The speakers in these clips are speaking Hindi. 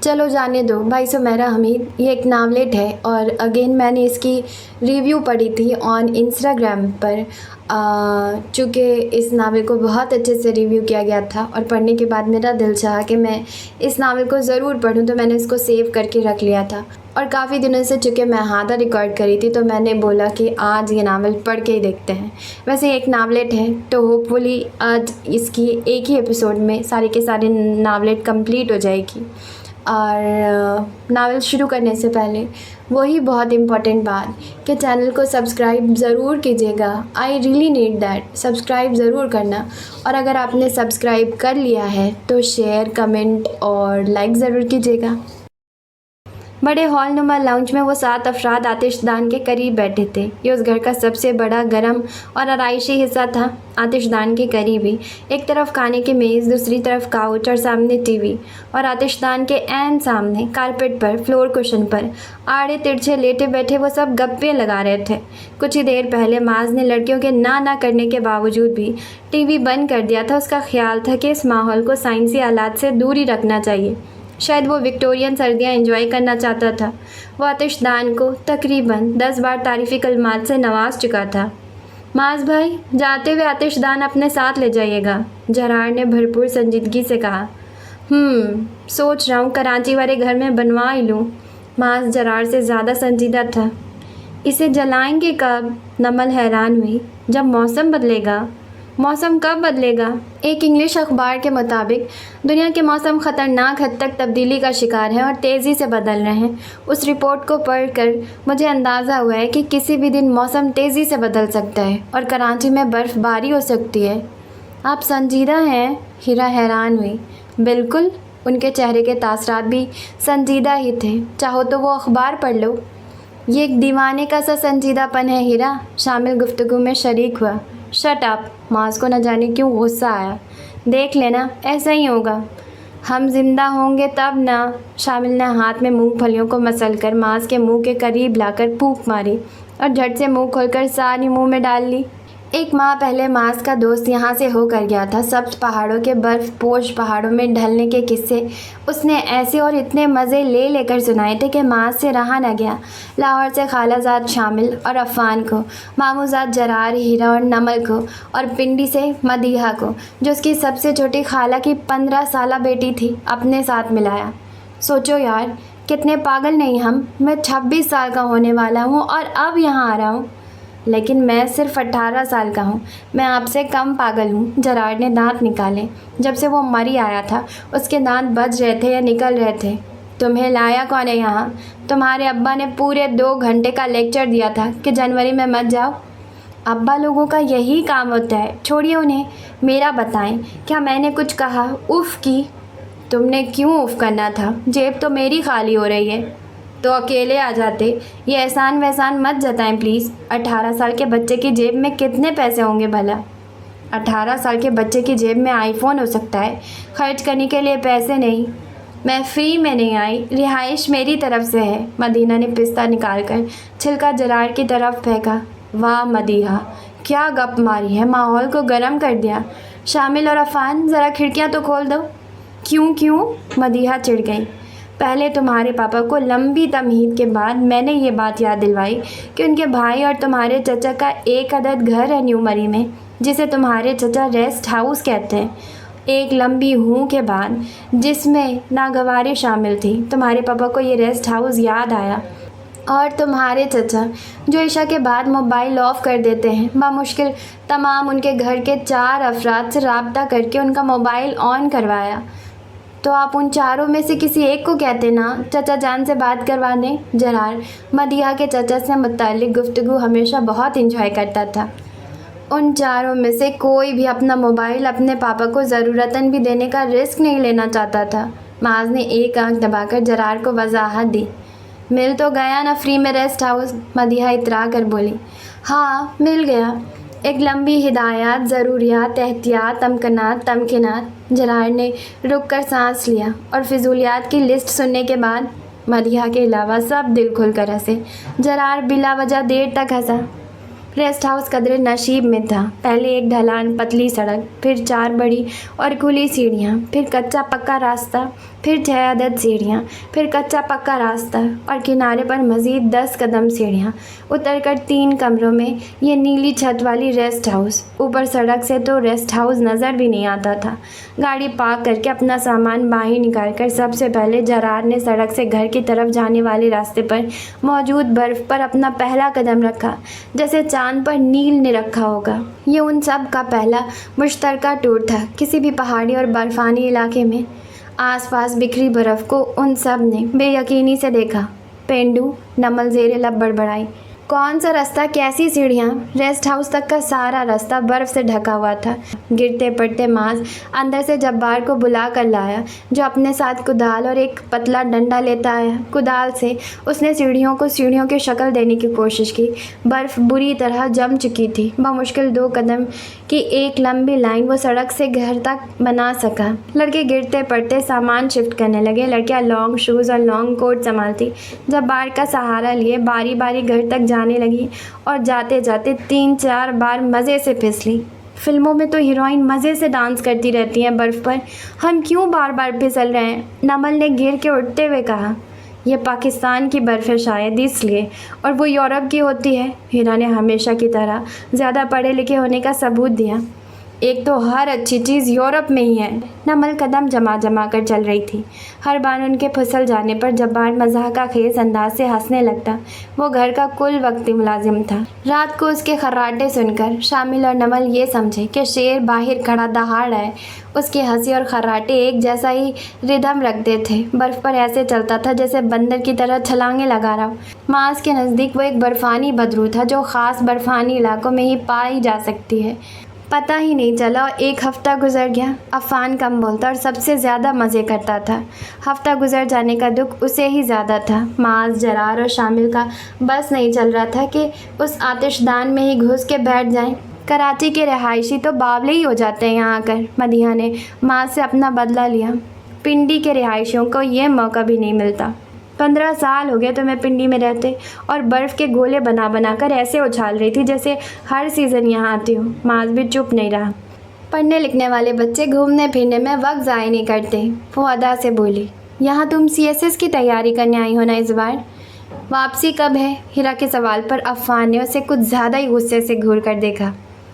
चलो जाने दो भाई सुमेरा हमीद, ये एक नावलेट है और अगेन मैंने इसकी रिव्यू पढ़ी थी ऑन इंस्टाग्राम पर। चूँकि इस नावल को बहुत अच्छे से रिव्यू किया गया था और पढ़ने के बाद मेरा दिल चाहा कि मैं इस नावल को ज़रूर पढूं, तो मैंने इसको सेव करके रख लिया था। और काफ़ी दिनों से चूँकि मैं हादा रिकॉर्ड करी थी तो मैंने बोला कि आज ये नावल पढ़ के ही देखते हैं। वैसे एक नावलेट है तो होपफुली आज इसकी एक ही एपिसोड में सारे के सारे नावलेट कंप्लीट हो जाएगी। और नावल शुरू करने से पहले वही बहुत इम्पॉर्टेंट बात कि चैनल को सब्सक्राइब ज़रूर कीजिएगा। I really need that, subscribe ज़रूर करना। और अगर आपने सब्सक्राइब कर लिया है तो शेयर, कमेंट और लाइक ज़रूर कीजिएगा। बड़े हॉल नुमा लाउंज में वो 7 अफराद आतिशदान के करीब बैठे थे। ये उस घर का सबसे बड़ा, गर्म और आराइशी हिस्सा था। आतिशदान के करीब ही एक तरफ खाने की मेज़, दूसरी तरफ काउच और सामने टीवी। और आतिशदान के ऐन सामने कारपेट पर, फ्लोर कुशन पर आड़े तिरछे लेटे बैठे वो सब गप्पे लगा रहे थे। कुछ ही देर पहले माज ने लड़कियों के ना करने के बावजूद भी टीवी बंद कर दिया था। उसका ख्याल था कि इस माहौल को साइंसी आलात से दूर ही रखना चाहिए। शायद वो विक्टोरियन सर्दियाँ एंजॉय करना चाहता था। वो आतिशदान को तकरीबन 10 बार तारीफ़ी कलमात से नवाज चुका था। माज भाई, जाते हुए आतिशदान अपने साथ ले जाइएगा, जरार ने भरपूर संजीदगी से कहा। सोच रहा हूँ कराची वाले घर में बनवा ही लूँ। माज जरार से ज़्यादा संजीदा था। इसे जलाएंगे कब? नमल हैरान हुई। जब मौसम बदलेगा। मौसम कब बदलेगा? एक इंग्लिश अखबार के मुताबिक दुनिया के मौसम ख़तरनाक हद तक तब्दीली का शिकार है और तेज़ी से बदल रहे हैं। उस रिपोर्ट को पढ़कर मुझे अंदाज़ा हुआ है कि किसी भी दिन मौसम तेज़ी से बदल सकता है और कराची में बर्फ़बारी हो सकती है। आप संजीदा हैं? हीरा हैरान हुई। बिल्कुल, उनके चेहरे के तासरात भी संजीदा ही थे। चाहो तो वो अखबार पढ़ लो। ये एक दीवाने का सा संजीदापन है हीरा, शामिल गुफ्तगू में शरीक हुआ। Shut up. माज को न जाने क्यों गुस्सा आया। देख लेना, ऐसा ही होगा। हम जिंदा होंगे तब ना। शामिल ने हाथ में मूंगफलियों को मसलकर माज के मुंह के करीब लाकर फूंक मारी और झट से मुंह खोलकर सारी मुंह में डाल ली। 1 माह पहले माज का दोस्त यहाँ से होकर गया था। सब्ज पहाड़ों के बर्फ़ पोश पहाड़ों में ढलने के किस्से उसने ऐसे और इतने मज़े लेकर सुनाए थे कि माज से रहा न गया। लाहौर से खालाजाद शामिल और अफ़ान को, मामूजाद जरार, हीरा और नमल को, और पिंडी से मदीहा को, जो उसकी सबसे छोटी खाला की 15 साला बेटी थी, अपने साथ मिलाया। सोचो यार, कितने पागल नहीं हम। मैं 26 साल का होने वाला हूँ और अब यहाँ आ रहा हूँ। लेकिन मैं सिर्फ 18 साल का हूँ। मैं आपसे कम पागल हूँ। जरार ने दांत निकाले। जब से वो मरी आया था उसके दांत बज रहे थे या निकल रहे थे। तुम्हें लाया कौन है यहाँ? तुम्हारे अब्बा ने पूरे 2 घंटे का लेक्चर दिया था कि जनवरी में मत जाओ। अब्बा लोगों का यही काम होता है, छोड़िए उन्हें। मेरा बताएं, क्या मैंने कुछ कहा? उफ़ की। तुमने क्यों उफ़ करना था? जेब तो मेरी खाली हो रही है। तो अकेले आ जाते। ये एहसान वहसान मत जताएं प्लीज़। 18 साल के बच्चे की जेब में कितने पैसे होंगे भला? 18 साल के बच्चे की जेब में आईफोन हो सकता है, खर्च करने के लिए पैसे नहीं। मैं फ्री में नहीं आई, रिहाइश मेरी तरफ से है। मदीना ने पिस्ता निकालकर छिलका जरार की तरफ फेंका। वाह मदीहा, क्या गप मारी है, माहौल को गर्म कर दिया। शामिल और अफ़ान, ज़रा खिड़कियाँ तो खोल दो। क्यों? मदीहा चिढ़ गई। पहले तुम्हारे पापा को लंबी तमहीद के बाद मैंने ये बात याद दिलवाई कि उनके भाई और तुम्हारे चचा का एक अदद घर है न्यू मरी में, जिसे तुम्हारे चचा रेस्ट हाउस कहते हैं। एक लंबी हूँ के बाद जिसमें नागवारी शामिल थी, तुम्हारे पापा को ये रेस्ट हाउस याद आया। और तुम्हारे चचा जो ईशा के बाद मोबाइल ऑफ़ कर देते हैं, बामुश्किल तमाम उनके घर के 4 अफराद से रब्ता करके उनका मोबाइल ऑन करवाया। तो आप उन चारों में से किसी एक को कहते ना, चचा जान से बात करवा दें। जरार मदीहा के चचा से मुताल्लिक़ गुफ्तगू हमेशा बहुत इंजॉय करता था। उन चारों में से कोई भी अपना मोबाइल अपने पापा को ज़रूरतन भी देने का रिस्क नहीं लेना चाहता था। माज ने एक आंख दबाकर जरार को वजाहत दी। मिल तो गया ना फ्री में रेस्ट हाउस? मदीहा इतरा कर बोली। हाँ, मिल गया। एक लंबी हिदायत, ज़रूरियात, एहतियात, तमकिनात। जरार ने रुक कर सांस लिया और फिजूलियात की लिस्ट सुनने के बाद मदीहा के अलावा सब दिल खुल कर हंसे। जरार बिला वजह देर तक हंसा। रेस्ट हाउस कदरे नशीब में था। पहले एक ढलान, पतली सड़क, फिर 4 बड़ी और खुली सीढ़ियाँ, फिर कच्चा पक्का रास्ता, फिर 6 अदद सीढ़ियाँ, फिर कच्चा पक्का रास्ता और किनारे पर मज़ीद 10 कदम सीढ़ियाँ। उतरकर 3 कमरों में ये नीली छत वाली रेस्ट हाउस। ऊपर सड़क से तो रेस्ट हाउस नज़र भी नहीं आता था। गाड़ी पार्क करके अपना सामान बाहर निकालकर सबसे पहले जरार ने सड़क से घर की तरफ जाने वाले रास्ते पर मौजूद बर्फ़ पर अपना पहला कदम रखा, जैसे चाँद पर नील ने रखा होगा। ये उन सब का पहला मुश्तरका टूर था किसी भी पहाड़ी और बर्फ़ानी इलाके में। आसपास बिखरी बर्फ़ को उन सब ने बेयकीनी से देखा। पेंडू, नमल ज़ेरे लब बड़बड़ाई। कौन सा रास्ता, कैसी सीढ़ियाँ? रेस्ट हाउस तक का सारा रास्ता बर्फ़ से ढका हुआ था। गिरते पड़ते माज अंदर से जब्बार को बुला कर लाया, जो अपने साथ कुदाल और एक पतला डंडा लेता आया। कुदाल से उसने सीढ़ियों को सीढ़ियों की शक्ल देने की कोशिश की। बर्फ़ बुरी तरह जम चुकी थी। बमुश्किल 2 कदम की एक लंबी लाइन वो सड़क से घर तक बना सका। लड़के गिरते पड़ते सामान शिफ्ट करने लगे। लड़कियाँ लॉन्ग शूज़ और लॉन्ग कोट संभालती जब्बार का सहारा लिए बारी बारी घर तक जाने लगी और जाते जाते 3-4 बार मज़े से फिसली। फिल्मों में तो हीरोइन मज़े से डांस करती रहती हैं बर्फ़ पर, हम क्यों बार बार फिसल रहे हैं? नमल ने गिर के उठते हुए कहा। यह पाकिस्तान की बर्फ़ है शायद इसलिए, और वो यूरोप की होती है। हीरा ने हमेशा की तरह ज़्यादा पढ़े लिखे होने का सबूत दिया। एक तो हर अच्छी चीज़ यूरोप में ही है। नमल कदम जमा कर चल रही थी। हर बार उनके फिसल जाने पर जब्बार मज़ाक़ा खेज़ अंदाज से हंसने लगता। वो घर का कुल वक्ती मुलाजिम था। रात को उसके खर्राटे सुनकर शामिल और नमल ये समझे कि शेर बाहर खड़ा दहाड़ है। उसकी हंसी और खर्राटे एक जैसा ही रिदम रखते थे। बर्फ़ पर ऐसे चलता था जैसे बंदर की तरह छलांगे लगा रहा हो। मास के नज़दीक वो एक बर्फ़ानी बदरू था, जो ख़ास बर्फ़ानी इलाकों में ही पाई जा सकती है। पता ही नहीं चला और 1 हफ़्ता गुजर गया। अफ़ान कम बोलता और सबसे ज़्यादा मज़े करता था। हफ़्ता गुजर जाने का दुख उसे ही ज़्यादा था। माज, जरार और शामिल का बस नहीं चल रहा था कि उस आतिशदान में ही घुस के बैठ जाएं। कराची के रहायशी तो बावले ही हो जाते हैं यहाँ आकर। मदीहा ने माज से अपना बदला लिया। पिंडी के रिहायशियों को ये मौका भी नहीं मिलता। 15 साल हो गए तो मैं पिंडी में रहते और बर्फ़ के गोले बना कर ऐसे उछाल रही थी जैसे हर सीज़न यहाँ आती हूँ। माज भी चुप नहीं रहा। पढ़ने लिखने वाले बच्चे घूमने फिरने में वक्त ज़ाया नहीं करते। वो अदा से बोली, यहाँ तुम CSS की तैयारी करने आई हो ना इस बार? वापसी कब है? हीरा के सवाल पर अफ़ान ने उसे कुछ ज़्यादा ही गुस्से से घूर कर देखा।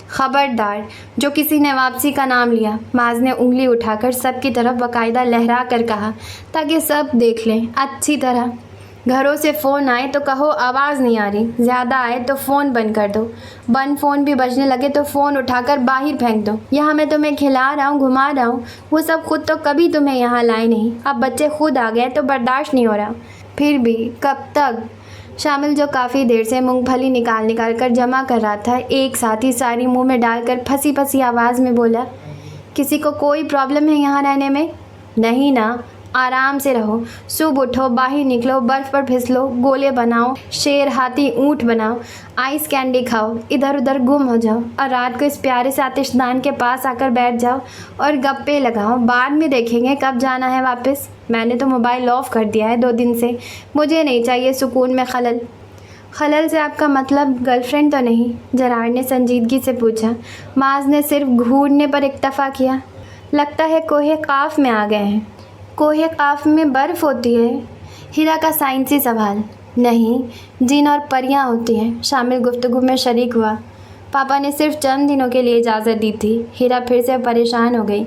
खबरदार जो किसी ने वापसी का नाम लिया, माज ने उंगली उठाकर सब की तरफ बाकायदा लहरा कर कहा, ताकि सब देख लें अच्छी तरह। घरों से फ़ोन आए तो कहो आवाज़ नहीं आ रही, ज़्यादा आए तो फ़ोन बंद कर दो। बंद फ़ोन भी बजने लगे तो फ़ोन उठाकर बाहर फेंक दो। यहाँ मैं तुम्हें खिला रहा हूँ, घुमा रहा हूँ, वो सब खुद तो कभी तुम्हें यहाँ लाए नहीं। अब बच्चे खुद आ गए तो बर्दाश्त नहीं हो रहा। फिर भी कब तक? शामिल, जो काफ़ी देर से मूंगफली निकाल कर जमा कर रहा था, एक साथ ही सारी मुंह में डालकर फंसी आवाज़ में बोला, किसी को कोई प्रॉब्लम है यहाँ रहने में? नहीं ना, आराम से रहो। सुबह उठो, बाहर निकलो, बर्फ़ पर फिसलो, गोले बनाओ, शेर, हाथी, ऊँट बनाओ, आइस कैंडी खाओ, इधर उधर गुम हो जाओ और रात को इस प्यारे से आतिशदान के पास आकर बैठ जाओ और गप्पे लगाओ। बाद में देखेंगे कब जाना है वापस। मैंने तो मोबाइल ऑफ़ कर दिया है 2 दिन से। मुझे नहीं चाहिए सुकून में खलल। खलल से आपका मतलब गर्लफ्रेंड तो नहीं? जरार ने संजीदगी से पूछा। माज ने सिर्फ घूरने पर इक्तफ़ा किया। लगता है कोहे काफ में आ गए हैं। कोहे काफ में बर्फ़ होती है? हीरा का साइंसी सवाल। नहीं, जिन और परियां होती हैं। शामिल गुफ्तगू में शरीक हुआ। पापा ने सिर्फ चंद दिनों के लिए इजाज़त दी थी। हीरा फिर से परेशान हो गई।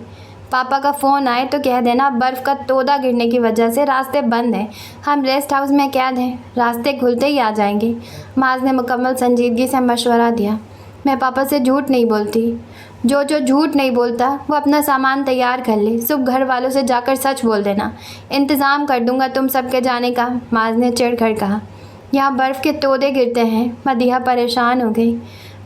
पापा का फ़ोन आए तो कह देना बर्फ़ का तोदा गिरने की वजह से रास्ते बंद हैं, हम रेस्ट हाउस में कैद हैं, रास्ते खुलते ही आ जाएंगे। माज ने मुकम्मल संजीदगी से मशवरा दिया। मैं पापा से झूठ नहीं बोलती। जो झूठ नहीं बोलता वो अपना सामान तैयार कर ले। सुबह घर वालों से जाकर सच बोल देना, इंतज़ाम कर दूंगा तुम सबके जाने का। माज ने चिढ़कर कहा। यहाँ बर्फ़ के तोदे गिरते हैं। मदीहा परेशान हो गई।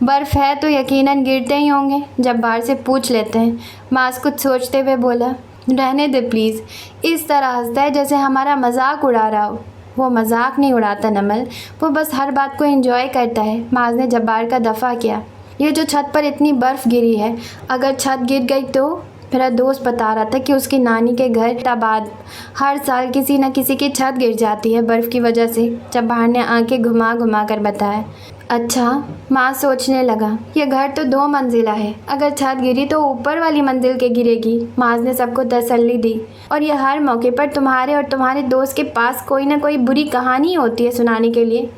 बर्फ़ है तो यकीनन गिरते ही होंगे, जब्बार से पूछ लेते हैं। माज कुछ सोचते हुए बोला, रहने दे प्लीज़। इस तरह हंसता है जैसे हमारा मजाक उड़ा रहा हो। वो मजाक नहीं उड़ाता नमल, वो बस हर बात को एंजॉय करता है। माज ने जब्बार का दफ़ा किया। ये जो छत पर इतनी बर्फ़ गिरी है, अगर छत गिर गई तो? मेरा दोस्त बता रहा था कि उसकी नानी के घर बाद हर साल किसी न किसी की छत गिर जाती है बर्फ़ की वजह से। जब्बार ने आंखें घुमा कर बताया। अच्छा, माँ सोचने लगा, ये घर तो 2 मंजिला है, अगर छत गिरी तो ऊपर वाली मंजिल के गिरेगी। माज ने सबको तसल्ली दी। और ये हर मौके पर तुम्हारे और तुम्हारे दोस्त के पास कोई ना कोई बुरी कहानी होती है सुनाने के लिए।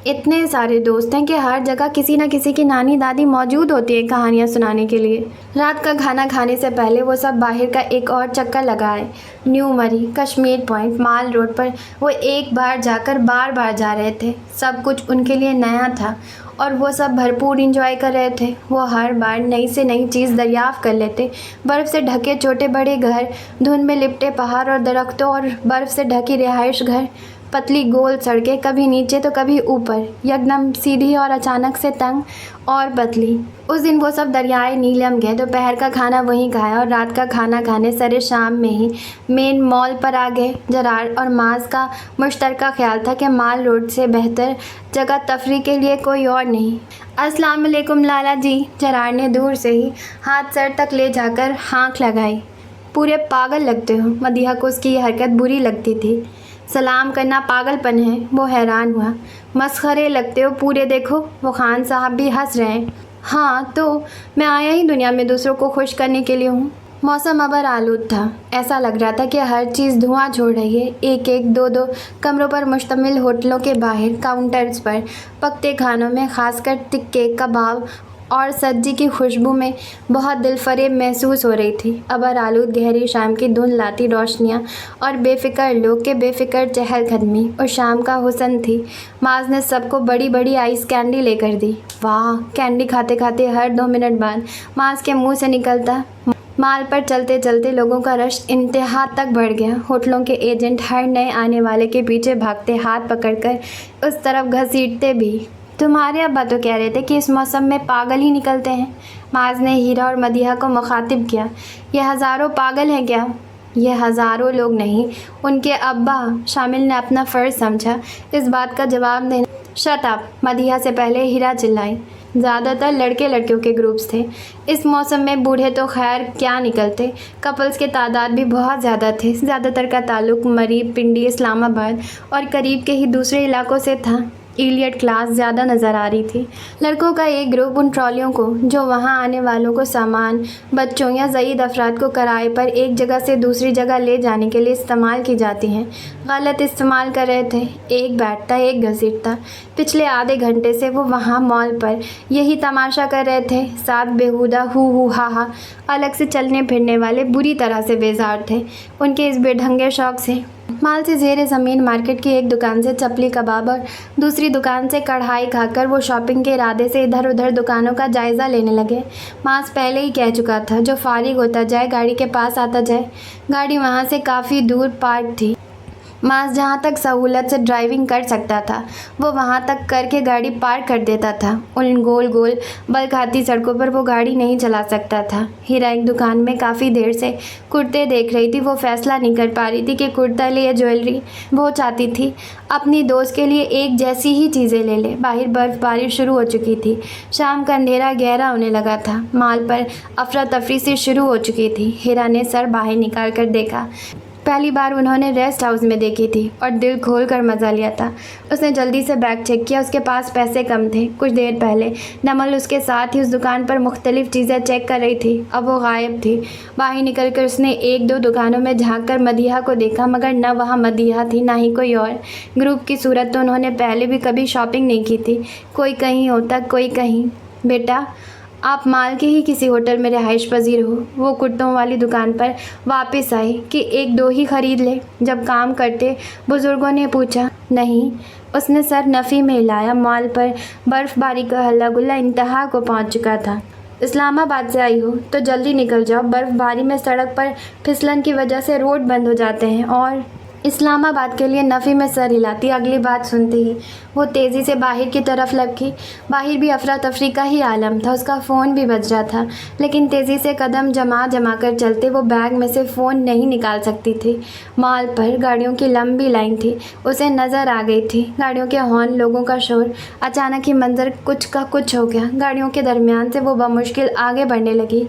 इतने सारे दोस्त हैं कि हर जगह किसी न किसी की नानी दादी मौजूद होती है कहानियाँ सुनाने के लिए। रात का खाना खाने से पहले वो सब बाहर का एक और चक्कर लगाए। न्यू मरी, कश्मीर पॉइंट, माल रोड पर वो एक बार जाकर बार बार जा रहे थे। सब कुछ उनके लिए नया था और वो सब भरपूर इंजॉय कर रहे थे। वो हर बार नई से नई चीज़ दरियाफ़्त कर लेते। बर्फ़ से ढके छोटे बड़े घर, धुंध में लिपटे पहाड़ और दरख्तों और बर्फ़ से ढकी रिहाइश घर, पतली गोल सड़कें, कभी नीचे तो कभी ऊपर, एकदम सीधी और अचानक से तंग और पतली। उस दिन वो सब दरियाए नीलम गए। दोपहर का खाना वहीं खाया और रात का खाना खाने सरे शाम में ही मेन मॉल पर आ गए। जरार और माज का मुश्तरका ख्याल था कि माल रोड से बेहतर जगह तफरी के लिए कोई और नहीं। अस्सलाम वालेकुम लाला जी। जरार ने दूर से ही हाथ सर तक ले जाकर हाँक लगाई। पूरे पागल लगते हो। मदीहा को उसकी यह हरकत बुरी लगती थी। सलाम करना पागलपन है, वो हैरान हुआ। मस्खरे लगते हो पूरे, देखो वो खान साहब भी हंस रहे हैं। हाँ तो मैं आया ही दुनिया में दूसरों को खुश करने के लिए हूँ। मौसम अबर आलूद था। ऐसा लग रहा था कि हर चीज़ धुआं छोड़ रही है। एक एक दो दो कमरों पर मुश्तमिल होटलों के बाहर काउंटर्स पर पकते खानों में खासकर टिक्के, कबाब और सब्जी की खुशबू में बहुत दिलफरेब महसूस हो रही थी। अबर आलूद गहरी शाम की धुंध लाती रोशनियाँ और बेफिक्र लोग के बेफिक्र चहलकदमी और शाम का हुस्न थी। माज ने सबको बड़ी बड़ी आइस कैंडी लेकर दी। वाह! कैंडी खाते खाते हर 2 मिनट बाद माज के मुंह से निकलता। माल पर चलते चलते लोगों का रश इंतहा तक बढ़ गया। होटलों के एजेंट हर नए आने वाले के पीछे भागते, हाथ पकड़कर उस तरफ घसीटते भी। तुम्हारे अब्बा तो कह रहे थे कि इस मौसम में पागल ही निकलते हैं। माज ने हीरा और मदीहा को मुखातिब किया। ये हज़ारों पागल हैं क्या? ये हज़ारों लोग नहीं, उनके अब्बा शामिल ने अपना फ़र्ज़ समझा इस बात का जवाब देना। Shut up! मदीहा से पहले हीरा चिल्लाई। ज़्यादातर लड़के लड़कियों के ग्रुप्स थे। इस मौसम में बूढ़े तो खैर क्या निकलते, कपल्स के तादाद भी बहुत ज़्यादा थे। ज़्यादातर का ताल्लुक़ मरी, पिंडी, इस्लामाबाद और करीब के ही दूसरे इलाकों से था। इलियट क्लास ज़्यादा नज़र आ रही थी। लड़कों का एक ग्रुप उन ट्रॉलियों को जो वहाँ आने वालों को सामान, बच्चों या ज़ईद अफराद को किराए पर एक जगह से दूसरी जगह ले जाने के लिए इस्तेमाल की जाती हैं, गलत इस्तेमाल कर रहे थे। एक बैठता, एक घसीटता। पिछले आधे घंटे से वो वहाँ मॉल पर यही तमाशा कर रहे थे। साथ बेहुदा हु हा हा अलग से चलने फिरने वाले बुरी तरह से बेजार थे उनके इस बेढंगे शौक़ से। माल से ज़ेरे ज़मीन मार्केट की एक दुकान से चपली कबाब और दूसरी दुकान से कढ़ाई खाकर वो शॉपिंग के इरादे से इधर उधर दुकानों का जायज़ा लेने लगे। मास पहले ही कह चुका था, जो फारिग होता जाए गाड़ी के पास आता जाए। गाड़ी वहाँ से काफ़ी दूर पार्क थी। मास जहाँ तक सहूलत से ड्राइविंग कर सकता था वो वहाँ तक करके गाड़ी पार्क कर देता था। उन गोल गोल बल खाती सड़कों पर वो गाड़ी नहीं चला सकता था। हीरा एक दुकान में काफ़ी देर से कुर्ते देख रही थी। वो फैसला नहीं कर पा रही थी कि कुर्ता ले या ज्वेलरी। वो चाहती थी अपनी दोस्त के लिए एक जैसी ही चीज़ें ले ले। बाहर बर्फ़बारी शुरू हो चुकी थी। शाम का अंधेरा गहरा होने लगा था। माल पर अफरा तफरी से शुरू हो चुकी थी। हीरा ने सर बाहर निकाल कर देखा। पहली बार उन्होंने रेस्ट हाउस में देखी थी और दिल खोल कर मज़ा लिया था। उसने जल्दी से बैग चेक किया। उसके पास पैसे कम थे। कुछ देर पहले नमल उसके साथ ही उस दुकान पर मुख्तलिफ़ चीज़ें चेक कर रही थी। अब वो गायब थी। बाहर निकल कर उसने एक दो दुकानों में झांक कर मदीहा को देखा, मगर न वहाँ मदीहा थी, ना ही कोई और। ग्रुप की सूरत तो उन्होंने पहले भी कभी शॉपिंग नहीं की थी। कोई कहीं होता, कोई कहीं। बेटा, आप माल के ही किसी होटल में रिहाइश पजीर हो। वो कुर्तों वाली दुकान पर वापस आई कि एक दो ही ख़रीद ले। जब काम करते बुज़ुर्गों ने पूछा। नहीं, उसने सर नफ़ी में हिलाया। मॉल पर बर्फ़बारी का हल्ला गुल्ला इंतहा को पहुंच चुका था। इस्लामाबाद से आई हो तो जल्दी निकल जाओ। बर्फ़बारी में सड़क पर फिसलन की वजह से रोड बंद हो जाते हैं। और इस्लामाबाद के लिए नफ़ी में सर हिलाती। अगली बात सुनते ही वो तेज़ी से बाहर की तरफ लपकी। बाहर भी अफरा तफरी का ही आलम था। उसका फ़ोन भी बज रहा था, लेकिन तेज़ी से कदम जमा कर चलते वो बैग में से फ़ोन नहीं निकाल सकती थी। मॉल पर गाड़ियों की लंबी लाइन थी। उसे नज़र आ गई थी गाड़ियों के हॉर्न, लोगों का शोर। अचानक ही मंजर कुछ का कुछ हो गया। गाड़ियों के दरमियान से वो बमुश्किल आगे बढ़ने लगी।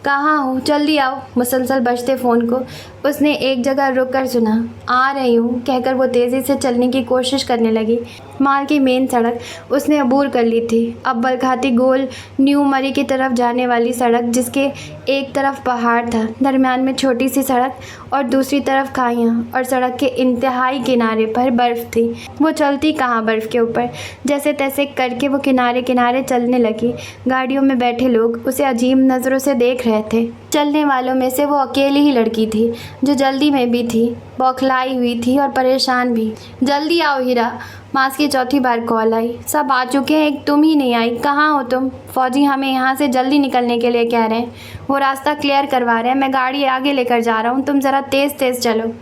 कहाँ हो, जल्दी आओ। मुसलसल बजते फ़ोन को उसने एक जगह रुक कर सुना। आ रही हूँ कहकर वो तेज़ी से चलने की कोशिश करने लगी। माल की मेन सड़क उसने अबूर कर ली थी। अब बलखाती गोल न्यू मरी की तरफ जाने वाली सड़क, जिसके एक तरफ पहाड़ था, दरमियान में छोटी सी सड़क और दूसरी तरफ खाइयाँ, और सड़क के इंतहाई किनारे पर बर्फ़ थी। वो चलती कहाँ बर्फ़ के ऊपर। जैसे तैसे करके वो किनारे किनारे चलने लगी। गाड़ियों में बैठे लोग उसे अजीब नज़रों से देख रहे थे। चलने वालों में से वो अकेली ही लड़की थी जो जल्दी में भी थी, बौखलाई हुई थी और परेशान भी। जल्दी आओ हीरा, मास की चौथी बार कॉल आई। सब आ चुके हैं, एक तुम ही नहीं आई। कहाँ हो तुम? फौजी हमें यहाँ से जल्दी निकलने के लिए कह रहे हैं। वो रास्ता क्लियर करवा रहे हैं, मैं गाड़ी आगे लेकर जा रहा हूँ, तुम ज़रा तेज़ तेज़ चलो।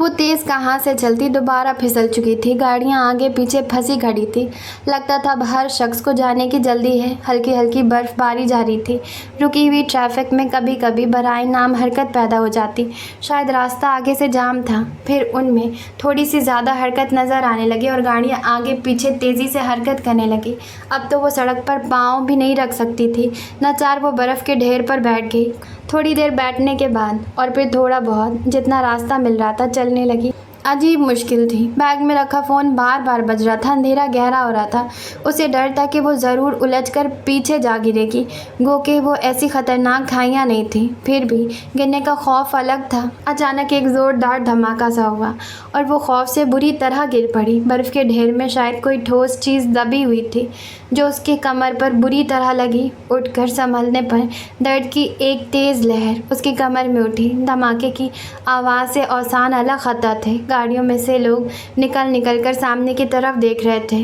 वो तेज़ कहाँ से चलती, दोबारा फिसल चुकी थी। गाड़ियाँ आगे पीछे फंसी खड़ी थी। लगता था अब हर शख्स को जाने की जल्दी है। हल्की हल्की बर्फ़बारी जारी थी। रुकी हुई ट्रैफिक में कभी कभी बराए नाम हरकत पैदा हो जाती। शायद रास्ता आगे से जाम था। फिर उनमें थोड़ी सी ज़्यादा हरकत नज़र आने लगी और गाड़ियाँ आगे पीछे तेज़ी से हरकत करने लगी। अब तो वो सड़क पर पाँव भी नहीं रख सकती थी। नाचार वो बर्फ़ के ढेर पर बैठ गई। थोड़ी देर बैठने के बाद और फिर थोड़ा बहुत जितना रास्ता मिल रहा था चलने लगी। अजीब मुश्किल थी। बैग में रखा फ़ोन बार बार बज रहा था। अंधेरा गहरा हो रहा था। उसे डर था कि वो ज़रूर उलझकर पीछे जा गिरेगी। गो के वो ऐसी ख़तरनाक खाइयाँ नहीं थी, फिर भी गिरने का खौफ अलग था। अचानक एक ज़ोरदार धमाका सा हुआ और वो खौफ से बुरी तरह गिर पड़ी। बर्फ़ के ढेर में शायद कोई ठोस चीज़ दबी हुई थी जो उसके कमर पर बुरी तरह लगी। उठकर संभलने पर दर्द की एक तेज़ लहर उसकी कमर में उठी। धमाके की आवाज़ से औसान अलग खता थे। गाड़ियों में से लोग निकल निकल कर सामने की तरफ देख रहे थे।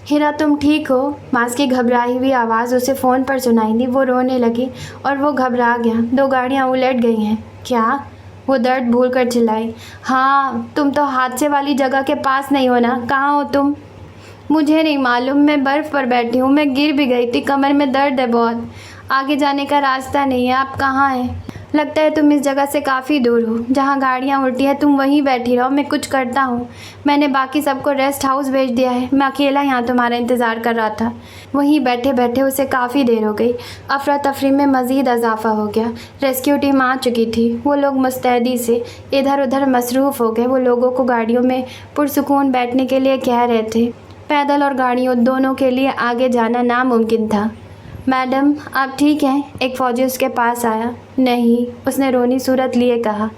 हीरा तुम ठीक हो? मास की घबराई हुई आवाज़ उसे फ़ोन पर सुनाई दी। वो रोने लगी और वो घबरा गया। 2 गाड़ियाँ उलट गई हैं। क्या? वो दर्द भूल कर चिल्लाई। हाँ, तुम तो हादसे वाली जगह के पास नहीं हो ना? कहाँ हो तुम? मुझे नहीं मालूम, मैं बर्फ़ पर बैठी हूँ। मैं गिर भी गई थी, कमर में दर्द है बहुत। आगे जाने का रास्ता नहीं है। आप कहाँ हैं? लगता है तुम इस जगह से काफ़ी दूर हो। जहाँ गाड़ियाँ उल्टी हैं तुम वहीं बैठी रहो, मैं कुछ करता हूँ। मैंने बाकी सबको रेस्ट हाउस भेज दिया है। मैं अकेला यहाँ तुम्हारा इंतज़ार कर रहा था। वहीं बैठे बैठे उसे काफ़ी देर हो गई। अफरा तफरी में मज़ीद इजाफा हो गया। रेस्क्यू टीम आ चुकी थी। वो लोग मुस्तैदी से इधर उधर मसरूफ़ हो गए। वो लोगों को गाड़ियों में पुरसुकून बैठने के लिए कह रहे थे। पैदल और गाड़ियों दोनों के लिए आगे जाना नामुमकिन था। मैडम आप ठीक हैं? एक फ़ौजी उसके पास आया। नहीं, उसने रोनी सूरत लिए कहा।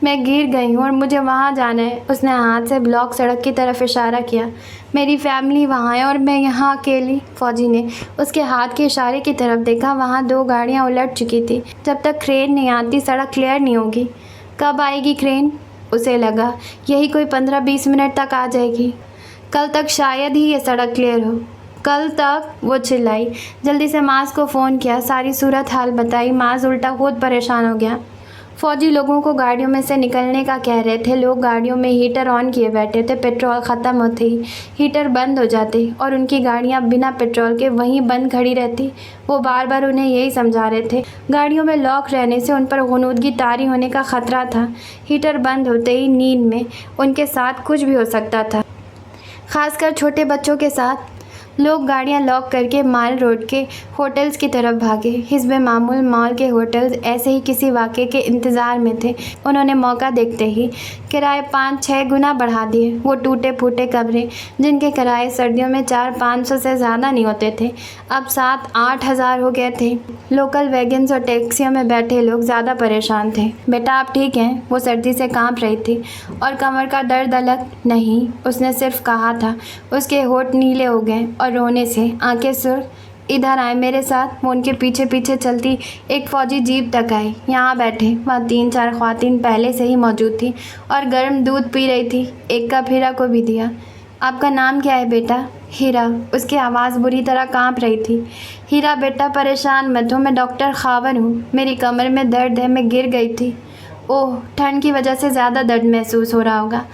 मैं गिर गई हूँ और मुझे वहाँ जाना है। उसने हाथ से ब्लॉक सड़क की तरफ इशारा किया। मेरी फैमिली वहाँ है और मैं यहाँ अकेली। फ़ौजी ने उसके हाथ के इशारे की तरफ देखा। वहाँ 2 गाड़ियाँ उलट चुकी थी। जब तक क्रेन नहीं आती सड़क क्लियर नहीं होगी। कब आएगी क्रेन? उसे लगा यही कोई 15-20 मिनट तक आ जाएगी। कल तक शायद ही ये सड़क क्लियर हो। कल तक? वो चिल्लाई। जल्दी से मास को फ़ोन किया, सारी सूरत हाल बताई। मास उल्टा खुद परेशान हो गया। फ़ौजी लोगों को गाड़ियों में से निकलने का कह रहे थे। लोग गाड़ियों में हीटर ऑन किए बैठे थे। पेट्रोल ख़त्म होते ही हीटर बंद हो जाते और उनकी गाड़ियां बिना पेट्रोल के वहीं बंद खड़ी रहती। वो बार बार उन्हें यही समझा रहे थे। गाड़ियों में लॉक रहने से उन पर गनूदगी तारी होने का ख़तरा था। हीटर बंद होते ही नींद में उनके साथ कुछ भी हो सकता था, ख़ासकर छोटे बच्चों के साथ। लोग गाड़ियां लॉक करके माल रोड के होटल्स की तरफ भागे। हिस्ब मामूल मॉल के होटल्स ऐसे ही किसी वाक़े के इंतज़ार में थे। उन्होंने मौका देखते ही किराए 5-6 गुना बढ़ा दिए। वो टूटे फूटे कमरे जिनके किराए सर्दियों में 400-500 से ज़्यादा नहीं होते थे, अब 7-8 हज़ार हो गए थे। लोकल वैगन्स और टैक्सियों में बैठे लोग ज़्यादा परेशान थे। बेटा आप ठीक हैं? वो सर्दी से काँप रही थी। और कमर का दर्द अलग? नहीं, उसने सिर्फ कहा था। उसके होठ नीले हो गए और रोने से आंखें सुर्ख। इधर आए मेरे साथ। वो उनके पीछे पीछे चलती एक फ़ौजी जीप तक आई। यहाँ बैठे। वहाँ 3-4 ख़वातीन पहले से ही मौजूद थी और गर्म दूध पी रही थी। एक कप हीरा को भी दिया। आपका नाम क्या है बेटा? हीरा। उसकी आवाज़ बुरी तरह काँप रही थी। हीरा बेटा परेशान मत हो, मैं डॉक्टर खावर हूँ। मेरी कमर में दर्द है, मैं गिर गई थी। ओह, ठंड की वजह से ज़्यादा दर्द महसूस हो रहा होगा।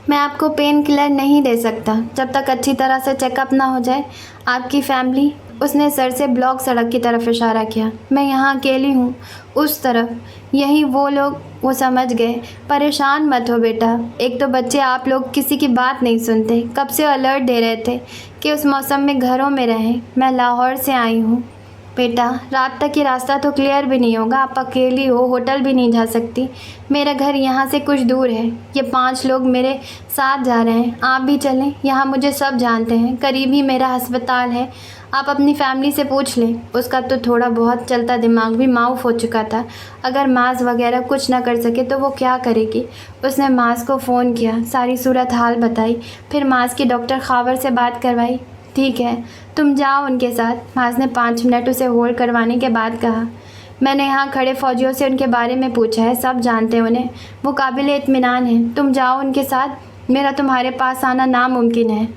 मैं आपको पेन किलर नहीं दे सकता जब तक अच्छी तरह से चेकअप ना हो जाए। आपकी फैमिली? उसने सर से ब्लॉक सड़क की तरफ इशारा किया। मैं यहाँ अकेली हूँ, उस तरफ। यही वो लोग। वो समझ गए। परेशान मत हो बेटा। एक तो बच्चे आप लोग किसी की बात नहीं सुनते। कब से अलर्ट दे रहे थे कि उस मौसम में घरों में रहें। मैं लाहौर से आई हूँ। बेटा, रात तक ये रास्ता तो क्लियर भी नहीं होगा। आप अकेली हो, होटल भी नहीं जा सकती। मेरा घर यहाँ से कुछ दूर है। ये 5 लोग मेरे साथ जा रहे हैं। आप भी चलें। यहाँ मुझे सब जानते हैं। करीब ही मेरा अस्पताल है। आप अपनी फैमिली से पूछ लें। उसका तो थोड़ा बहुत चलता दिमाग भी माउफ हो चुका था। अगर माज वगैरह कुछ ना कर सके तो वो क्या करेगी। उसने माज को फ़ोन किया, सारी सूरत हाल बताई, फिर माज की डॉक्टर खावर से बात करवाई। ठीक है, तुम जाओ उनके साथ। माज ने 5 मिनट उसे होल्ड करवाने के बाद कहा। मैंने यहाँ खड़े फ़ौजियों से उनके बारे में पूछा है, सब जानते हैं उन्हें। वो काबिल इत्मीनान हैं। तुम जाओ उनके साथ। मेरा तुम्हारे पास आना नामुमकिन है।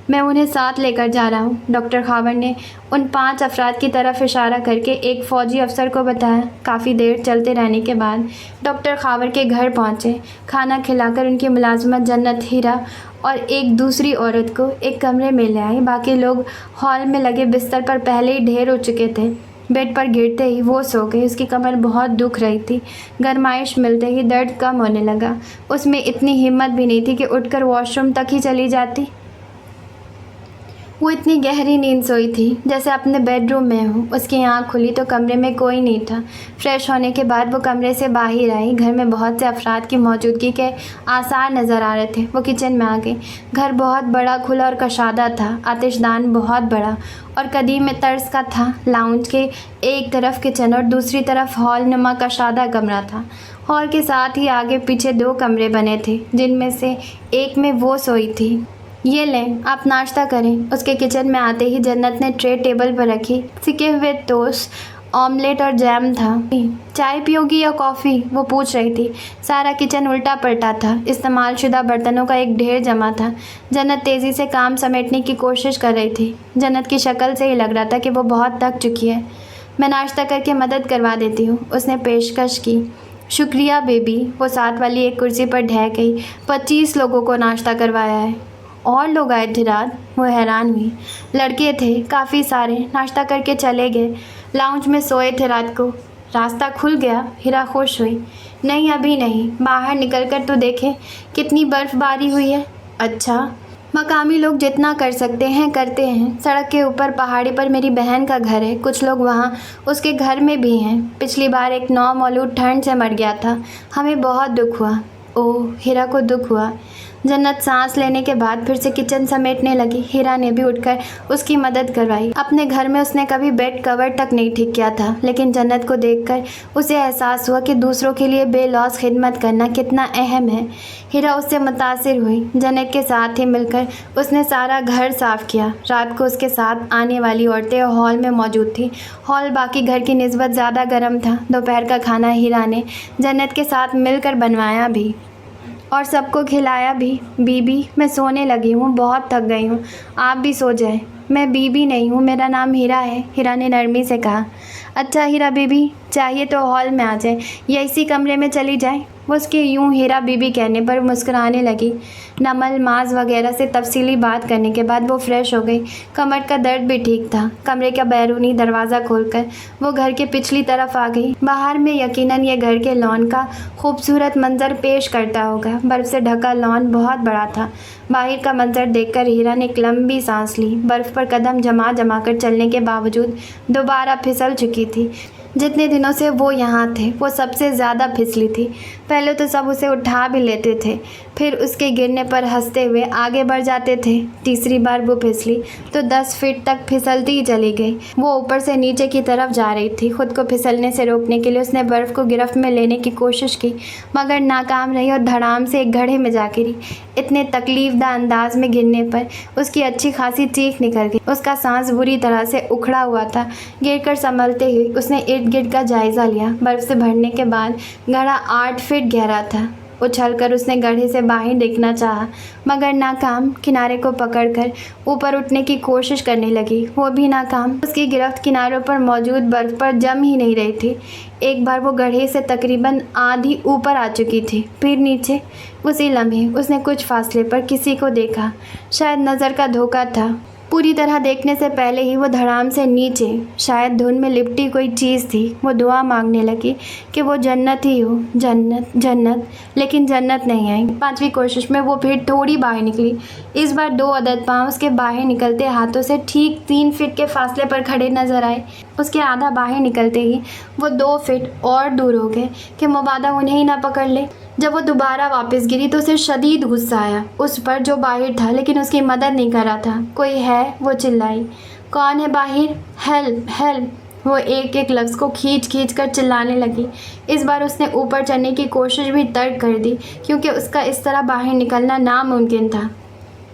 मैं उन्हें साथ लेकर जा रहा हूँ। डॉक्टर खावर ने उन 5 अफराद की तरफ इशारा करके एक फ़ौजी अफसर को बताया। काफ़ी देर चलते रहने के बाद डॉक्टर खावर के घर पहुँचे। खाना खिलाकर उनकी मुलाजमत जन्नत, हीरा और एक दूसरी औरत को एक कमरे में ले आई। बाकी लोग हॉल में लगे बिस्तर पर पहले ही ढेर हो चुके थे। बेड पर गिरते ही वो सो गई। उसकी कमर बहुत दुख रही थी। गरमाइश मिलते ही दर्द कम होने लगा। उसमें इतनी हिम्मत भी नहीं थी कि उठकर वॉशरूम तक ही चली जाती। वो इतनी गहरी नींद सोई थी जैसे अपने बेडरूम में हो। उसकी आँख खुली तो कमरे में कोई नहीं था। फ्रेश होने के बाद वो कमरे से बाहर आई। घर में बहुत से अफराद की मौजूदगी के आसार नज़र आ रहे थे। वो किचन में आ गई। घर बहुत बड़ा, खुला और कशादा था। आतिशदान बहुत बड़ा और कदीम तर्ज का था। लाउंज के एक तरफ किचन और दूसरी तरफ हॉल नुमा कशादा कमरा था। हॉल के साथ ही आगे पीछे 2 कमरे बने थे, जिनमें से एक में वो सोई थी। ये लें, आप नाश्ता करें। उसके किचन में आते ही जन्नत ने ट्रे टेबल पर रखी। सिके हुए टोस्ट, ऑमलेट और जैम था। चाय पियोगी या कॉफ़ी? वो पूछ रही थी। सारा किचन उल्टा पलटा था। इस्तेमाल शुदा बर्तनों का एक ढेर जमा था। जन्नत तेज़ी से काम समेटने की कोशिश कर रही थी। जन्नत की शक्ल से ही लग रहा था कि वो बहुत थक चुकी है। मैं नाश्ता करके मदद करवा देती हूँ, उसने पेशकश की। शुक्रिया बेबी। वो साथ वाली एक कुर्सी पर ढह गई। 25 लोगों को नाश्ता करवाया है। और लोग आए थे रात? वो हैरान हुई। लड़के थे, काफ़ी सारे। नाश्ता करके चले गए। लाउंज में सोए थे रात को। रास्ता खुल गया? हीरा खुश हुई। नहीं, अभी नहीं। बाहर निकलकर तो देखें कितनी बर्फ़बारी हुई है। अच्छा, मकामी लोग जितना कर सकते हैं करते हैं। सड़क के ऊपर पहाड़ी पर मेरी बहन का घर है। कुछ लोग वहाँ उसके घर में भी हैं। पिछली बार एक नौमौलूद ठंड से मर गया था। हमें बहुत दुख हुआ। ओह, हीरा को दुख हुआ। जन्नत सांस लेने के बाद फिर से किचन समेटने लगी। हीरा ने भी उठकर उसकी मदद करवाई। अपने घर में उसने कभी बेड कवर तक नहीं ठीक किया था, लेकिन जन्नत को देखकर उसे एहसास हुआ कि दूसरों के लिए बेलौस खिदमत करना कितना अहम है। हीरा उससे मुतासिर हुई। जन्नत के साथ ही मिलकर उसने सारा घर साफ़ किया। रात को उसके साथ आने वाली औरतें हॉल में मौजूद थीं। हॉल बाकी घर की निस्बत ज़्यादा गर्म था। दोपहर का खाना हीरा ने जन्नत के साथ मिलकर बनवाया भी और सबको खिलाया भी। बीबी, मैं सोने लगी हूँ, बहुत थक गई हूँ। आप भी सो जाएं। मैं बीबी नहीं हूँ, मेरा नाम हीरा है, हीरा ने नरमी से कहा। अच्छा हीरा बीबी, चाहिए तो हॉल में आ जाए या इसी कमरे में चली जाए। वो उसके यूं हीरा बीबी कहने पर मुस्कुराने लगी। नमल माज वगैरह से तफसीली बात करने के बाद वो फ्रेश हो गई। कमर का दर्द भी ठीक था। कमरे का बैरूनी दरवाज़ा खोलकर वो घर के पिछली तरफ आ गई। बाहर में यकीनन ये घर के लॉन का खूबसूरत मंजर पेश करता होगा। बर्फ़ से ढका लॉन बहुत बड़ा था। बाहर का मंजर देखकर हीरा ने एक लंबी सांस ली। बर्फ़ पर कदम जमा जमा कर चलने के बावजूद दोबारा फिसल चुकी थी। जितने दिनों से वो यहाँ थे वो सबसे ज़्यादा फिसली थी। पहले तो सब उसे उठा भी लेते थे, फिर उसके गिरने पर हंसते हुए आगे बढ़ जाते थे। तीसरी बार वो फिसली तो 10 फीट तक फिसलती ही चली गई। वो ऊपर से नीचे की तरफ जा रही थी। खुद को फिसलने से रोकने के लिए उसने बर्फ़ को गिरफ्त में लेने की कोशिश की, मगर नाकाम रही और धड़ाम से एक गड्ढे में जा गिरी। इतने तकलीफदा अंदाज में गिरने पर उसकी अच्छी खासी चीख निकल गई। उसका सांस बुरी तरह से उखड़ा हुआ था। गिरकर संभलते हुए उसने इर्द गिर्द का जायज़ा लिया। बर्फ़ से भरने के बाद गड्ढा 8 फीट गहरा था। उछलकर उसने गड्ढे से बाहर देखना चाहा, मगर नाकाम। किनारे को पकड़कर ऊपर उठने की कोशिश करने लगी, वो भी नाकाम। उसकी गिरफ्त किनारों पर मौजूद बर्फ़ पर जम ही नहीं रही थी। एक बार वो गड्ढे से तकरीबन आधी ऊपर आ चुकी थी, फिर नीचे। उसी लम्हे उसने कुछ फासले पर किसी को देखा। शायद नज़र का धोखा था। पूरी तरह देखने से पहले ही वो धड़ाम से नीचे, शायद धुन में लिपटी कोई चीज़ थी। वो दुआ मांगने लगी कि वो जन्नत ही हो, जन्नत जन्नत, लेकिन जन्नत नहीं आई। 5वीं कोशिश में वो फिर थोड़ी बाहर निकली। इस बार 2 अदद पाँव उसके बाहर निकलते हाथों से ठीक 3 फीट के फासले पर खड़े नजर आए। उसके आधा बाहर निकलते ही वो 2 फीट और दूर हो गए कि मुबादा उन्हें ही ना पकड़ ले। जब वो दोबारा वापस गिरी तो उसे शदीद गुस्सा आया उस पर जो बाहर था, लेकिन उसकी मदद नहीं कर रहा था। कोई है? वो चिल्लाई। कौन है बाहर? Help help. वो एक एक लफ्ज़ को खींच खींच कर चिल्लाने लगी। इस बार उसने ऊपर चढ़ने की कोशिश भी तर्क कर दी, क्योंकि उसका इस तरह बाहर निकलना नामुमकिन था।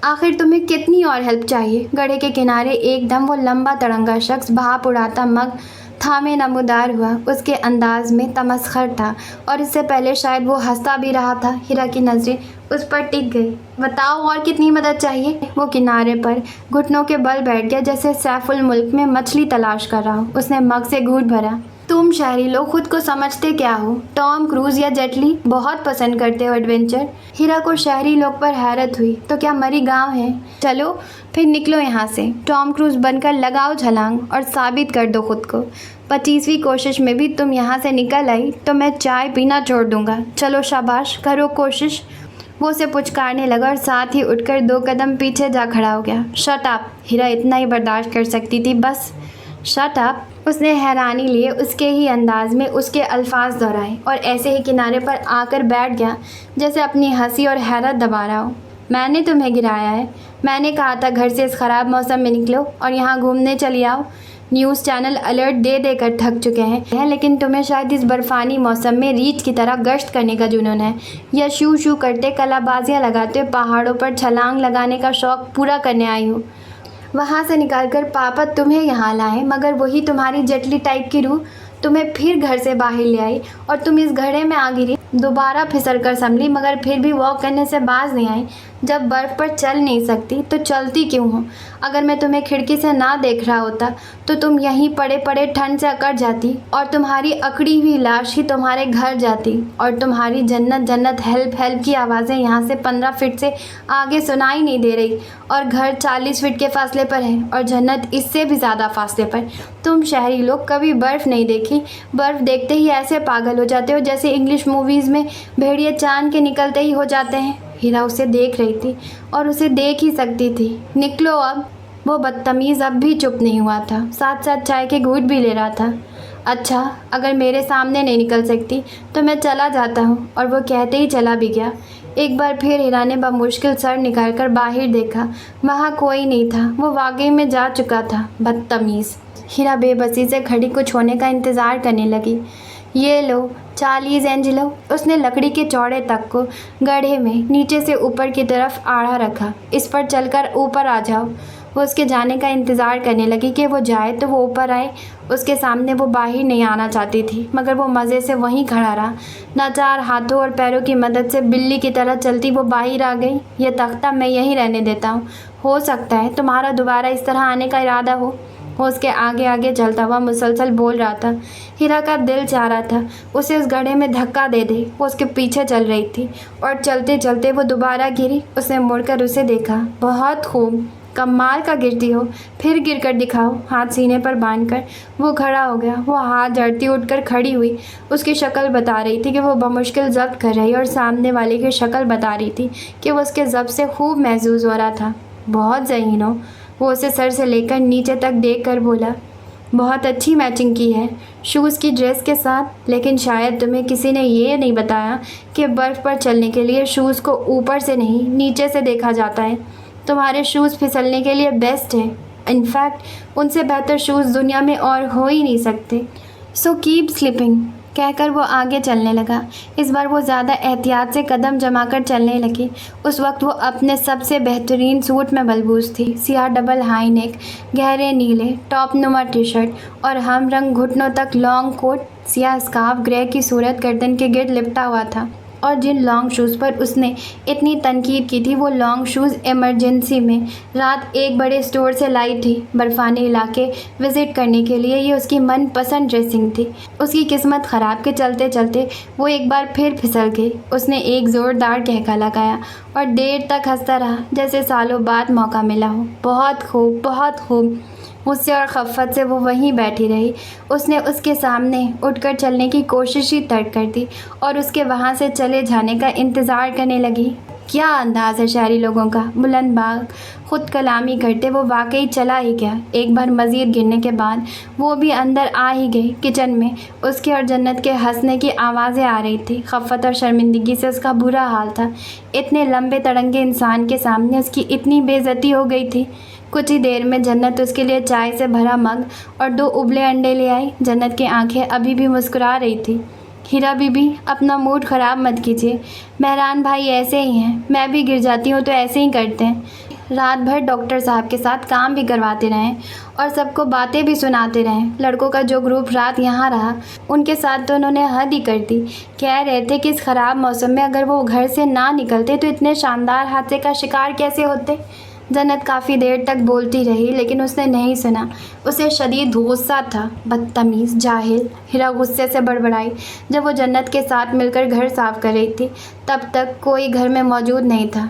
आखिर तुम्हें कितनी और हेल्प चाहिए? गड्ढे के किनारे एकदम वो लंबा तड़ंगा शख्स भाप उड़ाता मग थामे नमूदार हुआ। उसके अंदाज में तमस्खर था, और इससे पहले शायद वो हंसता भी रहा था। हिरा की नज़रें उस पर टिक गई। बताओ, और कितनी मदद चाहिए? वो किनारे पर घुटनों के बल बैठ गया, जैसे सैफुल मुल्क में मछली तलाश कर रहा हो। उसने मग से घूंट भरा। तुम शहरी लोग खुद को समझते क्या हो? टॉम क्रूज या जेट ली बहुत पसंद करते हो एडवेंचर। हीरा को शहरी लोग पर हैरत हुई। तो क्या मरी गांव है? चलो फिर निकलो यहाँ से। टॉम क्रूज बनकर लगाओ छलांग और साबित कर दो खुद को। 25वीं कोशिश में भी तुम यहाँ से निकल आई तो मैं चाय पीना छोड़ दूंगा। चलो शाबाश, करो कोशिश। वो उसे पुचकारने लगा और साथ ही उठकर 2 कदम पीछे जा खड़ा हो गया। Shut up. हीरा इतना ही बर्दाश्त कर सकती थी, बस। Shut up. उसने हैरानी लिए उसके ही अंदाज में उसके अल्फाज दोहराए और ऐसे ही किनारे पर आकर बैठ गया, जैसे अपनी हंसी और हैरत दबा रहा हो। मैंने तुम्हें गिराया है। मैंने कहा था घर से इस ख़राब मौसम में निकलो और यहाँ घूमने चली आओ। न्यूज़ चैनल अलर्ट दे देकर थक चुके हैं, लेकिन तुम्हें शायद इस बर्फ़ानी मौसम में रीछ की तरह गश्त करने का जुनून है, या शू शू करते कलाबाजियाँ लगाते हुए पहाड़ों पर छलांग लगाने का शौक़ पूरा करने आई हो। वहाँ से निकालकर पापा तुम्हें यहाँ लाए, मगर वही तुम्हारी जटली टाइप की रूह तुम्हें फिर घर से बाहर ले आई और तुम इस घड़े में आ गिरी। दोबारा फिसल कर संभली, मगर फिर भी वॉक करने से बाज नहीं आई। जब बर्फ़ पर चल नहीं सकती तो चलती क्यों हो? अगर मैं तुम्हें खिड़की से ना देख रहा होता तो तुम यहीं पड़े पड़े ठंड से अकड़ जाती, और तुम्हारी अकड़ी हुई लाश ही तुम्हारे घर जाती, और तुम्हारी जन्नत जन्नत हेल्प हेल्प की आवाज़ें यहाँ से 15 फीट से आगे सुनाई नहीं दे रही, और घर 40 फीट के फासले पर है, और जन्नत इससे भी ज़्यादा फासले पर। तुम शहरी लोग कभी बर्फ़ नहीं देखी। बर्फ़ देखते ही ऐसे पागल हो जाते हो जैसे इंग्लिश मूवीज़ में भेड़िए चांद के निकलते ही हो जाते हैं। हीरा उसे देख रही थी और उसे देख ही सकती थी। निकलो अब। वो बदतमीज़ अब भी चुप नहीं हुआ था, साथ साथ चाय के घूंट भी ले रहा था। अच्छा, अगर मेरे सामने नहीं निकल सकती तो मैं चला जाता हूँ। और वो कहते ही चला भी गया। एक बार फिर हीरा ने बमुश्किल सर निकालकर बाहर देखा। वहाँ कोई नहीं था। वो वाकई में जा चुका था। बदतमीज़। हीरा बेबसी से खड़ी कुछ होने का इंतज़ार करने लगी। ये लो 40 एंजिलो। उसने लकड़ी के चौड़े तक को गड्ढे में नीचे से ऊपर की तरफ आड़ा रखा। इस पर चलकर ऊपर आ जाओ। वो उसके जाने का इंतज़ार करने लगी कि वो जाए तो वो ऊपर आए। उसके सामने वो बाहर नहीं आना चाहती थी, मगर वो मज़े से वहीं खड़ा रहा। नाचार हाथों और पैरों की मदद से बिल्ली की तरह चलती वो बाहर आ गई। ये तख्ता मैं यहीं रहने देता हूँ। हो सकता है तुम्हारा दोबारा इस तरह आने का इरादा हो। वो उसके आगे आगे चलता हुआ मुसलसल बोल रहा था। हीरा का दिल चाह रहा था उसे उस गड्ढे में धक्का दे दे। वो उसके पीछे चल रही थी और चलते चलते वो दोबारा गिरी। उसने मुड़कर उसे देखा। बहुत खूब, कमाल का गिरती हो, फिर गिरकर दिखाओ। हाथ सीने पर बांधकर वो खड़ा हो गया। वो हाथ जड़ती उठकर खड़ी हुई। उसकी शक्ल बता रही थी कि वो बमुश्किल जब्त कर रही, और सामने वाले की शक्ल बता रही थी कि वो उसके जब्त से खूब महसूस हो रहा था। बहुत ज़हीन हो। वो उसे सर से लेकर नीचे तक देख कर बोला। बहुत अच्छी मैचिंग की है शूज़ की ड्रेस के साथ, लेकिन शायद तुम्हें किसी ने ये नहीं बताया कि बर्फ़ पर चलने के लिए शूज़ को ऊपर से नहीं नीचे से देखा जाता है। तुम्हारे शूज़ फिसलने के लिए बेस्ट है। इनफैक्ट उनसे बेहतर शूज़ दुनिया में और हो ही नहीं सकते। सो कीप स्लिपिंग, कहकर वो आगे चलने लगा। इस बार वो ज़्यादा एहतियात से कदम जमाकर चलने लगी। उस वक्त वो अपने सबसे बेहतरीन सूट में मलबूस थी। सियाह डबल हाई नेक, गहरे नीले टॉप नुमा टी शर्ट और हम रंग घुटनों तक लॉन्ग कोट, सियाह स्कार्फ ग्रे की सूरत गर्दन के गिर्द लिपटा हुआ था। और जिन लॉन्ग शूज़ पर उसने इतनी तनकीद की थी वो लॉन्ग शूज़ इमरजेंसी में रात एक बड़े स्टोर से लाई थी बर्फ़ानी इलाके विज़िट करने के लिए। ये उसकी मनपसंद ड्रेसिंग थी। उसकी किस्मत ख़राब के चलते चलते वो एक बार फिर फिसल गई। उसने एक ज़ोरदार कहका लगाया और देर तक हंसता रहा जैसे सालों बाद मौका मिला हो। बहुत खूब, बहुत खूब। गुस्से और खफ़त से वो वहीं बैठी रही। उसने उसके सामने उठकर चलने की कोशिश ही तर्क कर दी और उसके वहाँ से चले जाने का इंतज़ार करने लगी। क्या अंदाज़ है शहरी लोगों का, बुलंद बाग खुद कलामी करते वो वाकई चला ही गया। एक बार मज़ीद गिरने के बाद वो भी अंदर आ ही गई। किचन में उसके और जन्नत के हंसने की आवाज़ें आ रही थी। खफ़त और शर्मिंदगी से उसका बुरा हाल था। इतने लंबे तड़ंगे इंसान के सामने उसकी इतनी बेइज्जती हो गई थी। कुछ ही देर में जन्नत उसके लिए चाय से भरा मग और 2 उबले अंडे ले आई। जन्नत की आंखें अभी भी मुस्कुरा रही थी। हीरा बीबी, अपना मूड ख़राब मत कीजिए। मेहरान भाई ऐसे ही हैं, मैं भी गिर जाती हूँ तो ऐसे ही करते हैं। रात भर डॉक्टर साहब के साथ काम भी करवाते रहें और सबको बातें भी सुनाते रहें। लड़कों का जो ग्रुप रात यहाँ रहा उनके साथ तो उन्होंने हद ही कर दी। कह रहे थे कि इस ख़राब मौसम में अगर वो घर से ना निकलते तो इतने शानदार हादसे का शिकार कैसे होते। जन्नत काफ़ी देर तक बोलती रही लेकिन उसने नहीं सुना। उसे शदीद गुस्सा था। बदतमीज़, जाहिल। हीरा गुस्से से बड़बड़ाई। जब वो जन्नत के साथ मिलकर घर साफ़ कर रही थी तब तक कोई घर में मौजूद नहीं था।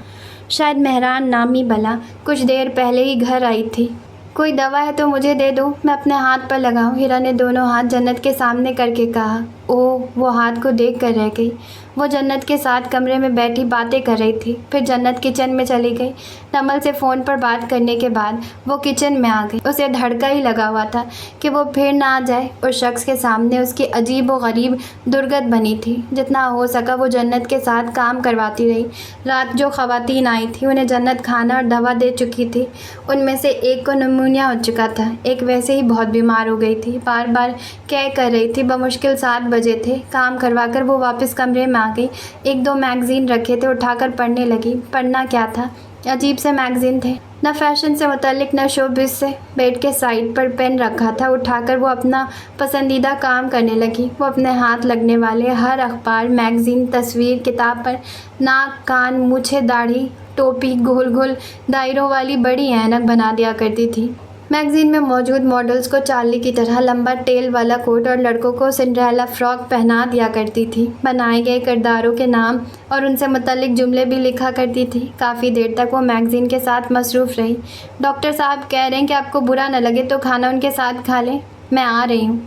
शायद मेहरान नामी बला कुछ देर पहले ही घर आई थी। कोई दवा है तो मुझे दे दो, मैं अपने हाथ पर लगाऊं। हीरा ने दोनों हाथ जन्नत के सामने करके कहा। ओह, वो हाथ को देख कर रह गई। वो जन्नत के साथ कमरे में बैठी बातें कर रही थी। फिर जन्नत किचन में चली गई। नमल से फ़ोन पर बात करने के बाद वो किचन में आ गई। उसे धड़का ही लगा हुआ था कि वो फिर ना आ जाए। उस शख्स के सामने उसकी अजीब व गरीब दुर्गत बनी थी। जितना हो सका वो जन्नत के साथ काम करवाती रही। रात जो ख़वातीन आई थी उन्हें जन्नत खाना और दवा दे चुकी थी। उनमें से एक को निमोनिया हो चुका था, एक वैसे ही बहुत बीमार हो गई थी। बार बार कह कर रही थी। बमुश्किल 7 बजे थे। काम करवाकर वो वापस कमरे में आ गई। 1-2 मैगज़ीन रखे थे, उठाकर पढ़ने लगी। पढ़ना क्या था, अजीब से मैगज़ीन थे, न फैशन से मुतल्लिक न शोबिस से। बेड के साइड पर पेन रखा था, उठाकर वो अपना पसंदीदा काम करने लगी। वो अपने हाथ लगने वाले हर अखबार, मैगज़ीन, तस्वीर, किताब पर नाक, कान, मूछें, दाढ़ी, टोपी, गोल गोल दायरों वाली बड़ी ऐनक बना दिया करती थी। मैगज़ीन में मौजूद मॉडल्स को चार्ली की तरह लंबा टेल वाला कोट और लड़कों को सिंड्रेला फ्रॉक पहना दिया करती थी। बनाए गए किरदारों के नाम और उनसे मुतल्लिक जुमले भी लिखा करती थी। काफ़ी देर तक वो मैगज़ीन के साथ मसरूफ़ रही। डॉक्टर साहब कह रहे हैं कि आपको बुरा न लगे तो खाना उनके साथ खा लें, मैं आ रही हूँ।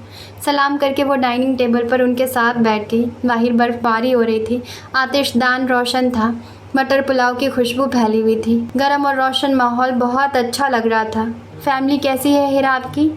सलाम करके वो डाइनिंग टेबल पर उनके साथ बैठ गई। बाहर बर्फ़बारी हो रही थी। आतिशदान रोशन था। मटर पुलाव की खुशबू फैली हुई थी। गर्म और रोशन माहौल बहुत अच्छा लग रहा था। फैमिली कैसी है हीरा आपकी?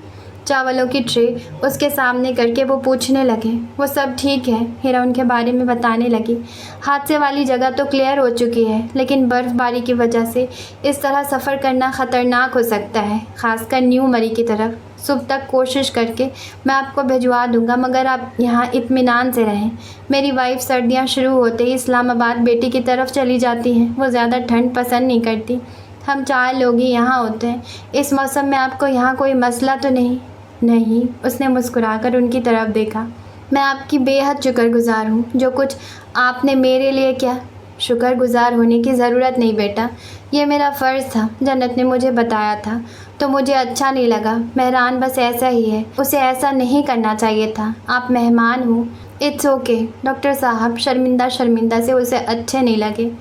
चावलों की ट्रे उसके सामने करके वो पूछने लगे। वो सब ठीक है, हीरा उनके बारे में बताने लगी। हादसे वाली जगह तो क्लियर हो चुकी है लेकिन बर्फ़बारी की वजह से इस तरह सफ़र करना ख़तरनाक हो सकता है, ख़ासकर न्यू मरी की तरफ। सुबह तक कोशिश करके मैं आपको भिजवा दूंगा मगर आप यहाँ इत्मीनान से रहें। मेरी वाइफ सर्दियाँ शुरू होते ही इस्लामाबाद बेटी की तरफ चली जाती हैं। वो ज़्यादा ठंड पसंद नहीं करती। हम 4 लोग ही यहाँ होते हैं। इस मौसम में आपको यहाँ कोई मसला तो नहीं? नहीं, उसने मुस्कुराकर उनकी तरफ देखा। मैं आपकी बेहद शुक्रगुज़ार हूँ। जो कुछ आपने मेरे लिए किया। शुक्रगुज़ार होने की ज़रूरत नहीं बेटा, ये मेरा फ़र्ज़ था। जन्नत ने मुझे बताया था तो मुझे अच्छा नहीं लगा। मेहरान बस ऐसा ही है, उसे ऐसा नहीं करना चाहिए था। आप मेहमान हो। It's okay. डॉक्टर साहब शर्मिंदा शर्मिंदा से उसे अच्छे नहीं लगे।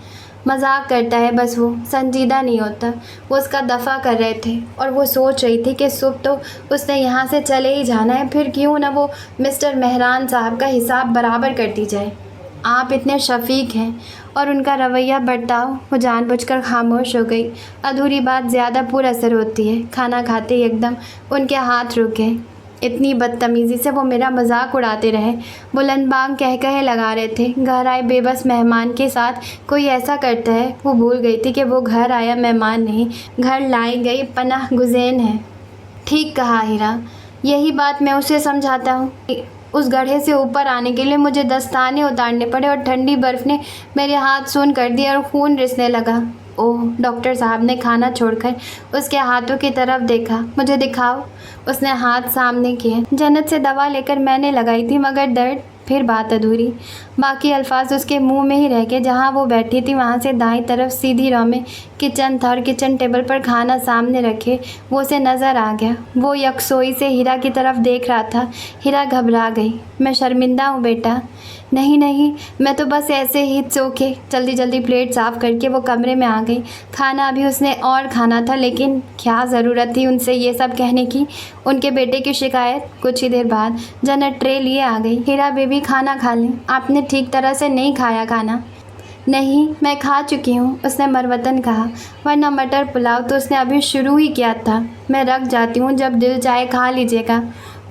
मजाक करता है बस, वो संजीदा नहीं होता। वो उसका दफ़ा कर रहे थे और वो सोच रही थी कि सुबह तो उसने यहाँ से चले ही जाना है, फिर क्यों ना वो मिस्टर मेहरान साहब का हिसाब बराबर करती जाए। आप इतने शफीक हैं। और उनका रवैया बर्ताव। वो जानबूझकर खामोश हो गई। अधूरी बात ज़्यादा पुरअसर होती है। खाना खाते ही एकदम उनके हाथ रुक गए। इतनी बदतमीज़ी से वो मेरा मजाक उड़ाते रहे। बुलंदबांग कह कहे लगा रहे थे। घर आए बेबस मेहमान के साथ कोई ऐसा करता है। वो भूल गई थी कि वो घर आया मेहमान नहीं, घर लाई गई पनाह गुज़ैन है। ठीक कहा हीरा, यही बात मैं उसे समझाता हूँ। उस गड्ढे से ऊपर आने के लिए मुझे दस्ताने उतारने पड़े और ठंडी बर्फ़ ने मेरे हाथ सून कर दिए और खून रिसने लगा। ओह, डॉक्टर साहब ने खाना छोड़कर उसके हाथों की तरफ देखा। मुझे दिखाओ। उसने हाथ सामने किए। जन्नत से दवा लेकर मैंने लगाई थी मगर दर्द फिर बात अधूरी। बाकी अल्फाज उसके मुंह में ही रह गए। जहाँ वो बैठी थी वहाँ से दाईं तरफ सीधी रो में किचन था और किचन टेबल पर खाना सामने रखे वो उसे नज़र आ गया। वो यकसोई से हीरा की तरफ देख रहा था। हीरा घबरा गई। मैं शर्मिंदा हूँ बेटा। नहीं नहीं, मैं तो बस ऐसे ही सो के जल्दी जल्दी प्लेट साफ़ करके वो कमरे में आ गई। खाना अभी उसने और खाना था, लेकिन क्या ज़रूरत थी उनसे ये सब कहने की। उनके बेटे की शिकायत। कुछ ही देर बाद जन्नत ट्रे लिए आ गई। हीरा बेबी खाना खा लें, आपने ठीक तरह से नहीं खाया खाना। नहीं, मैं खा चुकी हूँ, उसने मरवतन कहा। वरना मटर पुलाव तो उसने अभी शुरू ही किया था। मैं रख जाती हूँ, जब दिल चाहे खा लीजिएगा।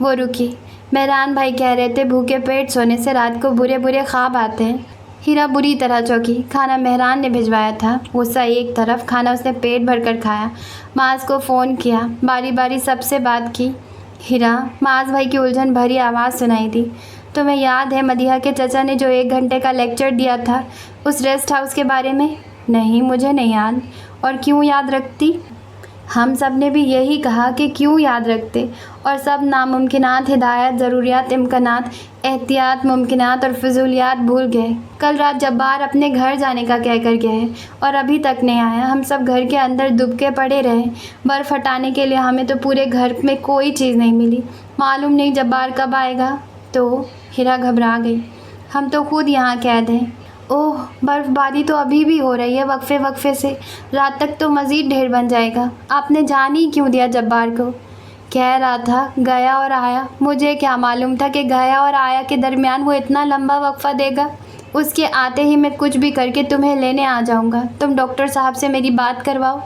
वो रुकी। मेहरान भाई कह रहे थे भूखे पेट सोने से रात को बुरे बुरे ख्वाब आते हैं। हीरा बुरी तरह चौंकी। खाना मेहरान ने भिजवाया था। गुस्सा एक तरफ, खाना उसने पेट भर कर खाया। माज को फ़ोन किया, बारी बारी सबसे बात की। हीरा, माज भाई की उलझन भरी आवाज़ सुनाई दी। तुम्हें याद है मदीहा के चचा ने जो 1 घंटे का लेक्चर दिया था उस रेस्ट हाउस के बारे में? नहीं, मुझे नहीं याद। और क्यों याद रखती? हम सब ने भी यही कहा कि क्यों याद रखते, और सब नामुमकिनात, हिदायत, ज़रूरियात, इम्कानात, एहतियात, मुमकिनात और फजूलियात भूल गए। कल रात जब्बार अपने घर जाने का कह कर गए और अभी तक नहीं आया। हम सब घर के अंदर दुबके पड़े रहे। बर्फ़ हटाने के लिए हमें तो पूरे घर में कोई चीज़ नहीं मिली। मालूम नहीं जब्बार कब आएगा। तो हीरा घबरा गई। हम तो खुद यहाँ कैद हैं। ओह, बर्फ़बारी तो अभी भी हो रही है वक्फे वक्फे से। रात तक तो मज़ीद ढेर बन जाएगा। आपने जान ही क्यों दिया जब्बार को? कह रहा था गया और आया। मुझे क्या मालूम था कि गया और आया के दरमियान वो इतना लंबा वक्फा देगा। उसके आते ही मैं कुछ भी करके तुम्हें लेने आ जाऊँगा। तुम डॉक्टर साहब से मेरी बात करवाओ।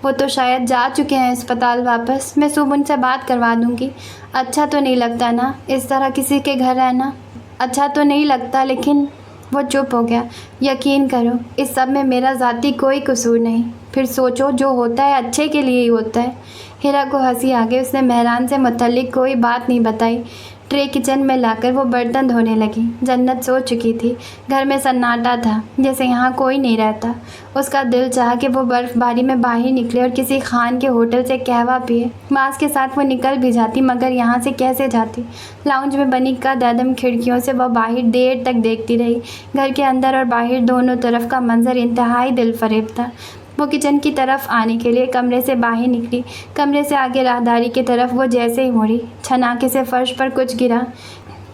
वो तो शायद जा चुके हैं अस्पताल वापस। मैं सुबह उनसे बात करवा दूँगी। अच्छा तो नहीं लगता ना इस तरह किसी के घर रहना? अच्छा तो नहीं लगता, लेकिन वो चुप हो गया। यकीन करो, इस सब में मेरा ज़ाती कोई कसूर नहीं। फिर सोचो, जो होता है अच्छे के लिए ही होता है। हीरा को हंसी आ गई। उसने मेहरान से मुतल्लिक कोई बात नहीं बताई। ट्रे किचन में लाकर वो बर्तन धोने लगी। जन्नत सो चुकी थी। घर में सन्नाटा था, जैसे यहाँ कोई नहीं रहता। उसका दिल चाहा कि वो बर्फ़बारी में बाहर निकले और किसी खान के होटल से कहवा पिए। मास के साथ वो निकल भी जाती, मगर यहाँ से कैसे जाती? लाउंज में बनी कदम खिड़कियों से वह बाहर देर तक देखती रही। घर के अंदर और बाहर दोनों तरफ का मंजर इंतहाई दिलफरेब था। वो किचन की तरफ आने के लिए कमरे से बाहर निकली। कमरे से आगे राहदारी की तरफ वो जैसे ही मुड़ी, छनाके से फर्श पर कुछ गिरा।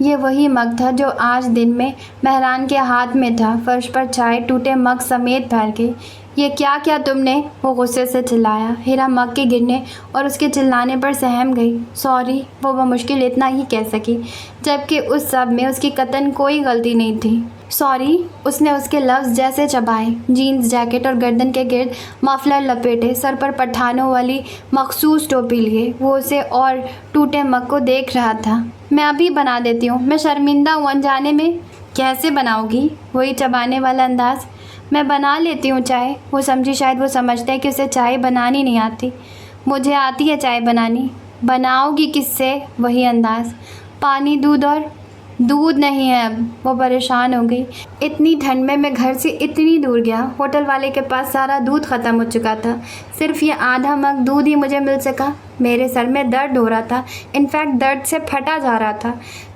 ये वही मग था जो आज दिन में मेहरान के हाथ में था। फर्श पर चाय टूटे मग समेत फैल गई। ये क्या किया तुमने? वो गुस्से से चिल्लाया। हीरा मग के गिरने और उसके चिल्लाने पर सहम गई। सॉरी, वो बमुश्किल इतना ही कह सकी, जबकि उस सब में उसकी कतन कोई गलती नहीं थी। सॉरी, उसने उसके लफ्ज़ जैसे चबाए। जीन्स जैकेट और गर्दन के गिर्द मफलर लपेटे, सर पर पठानों वाली मखसूस टोपी लिए, वो उसे और टूटे मग को देख रहा था। मैं अभी बना देती हूँ, मैं शर्मिंदा हूँ अनजाने में। कैसे बनाओगी? वही चबाने वाला अंदाज़। मैं बना लेती हूँ चाय। वो समझी शायद वो समझते हैं कि उसे चाय बनानी नहीं आती। मुझे आती है चाय बनानी। बनाओगी किससे? वही अंदाज़। पानी, दूध और दूध नहीं है अब। वो परेशान हो गई। इतनी ठंड में मैं घर से इतनी दूर गया। होटल वाले के पास सारा दूध ख़त्म हो चुका था। सिर्फ ये आधा मग दूध ही मुझे मिल सका। मेरे सर में दर्द हो रहा था, इनफैक्ट दर्द से फटा जा रहा था।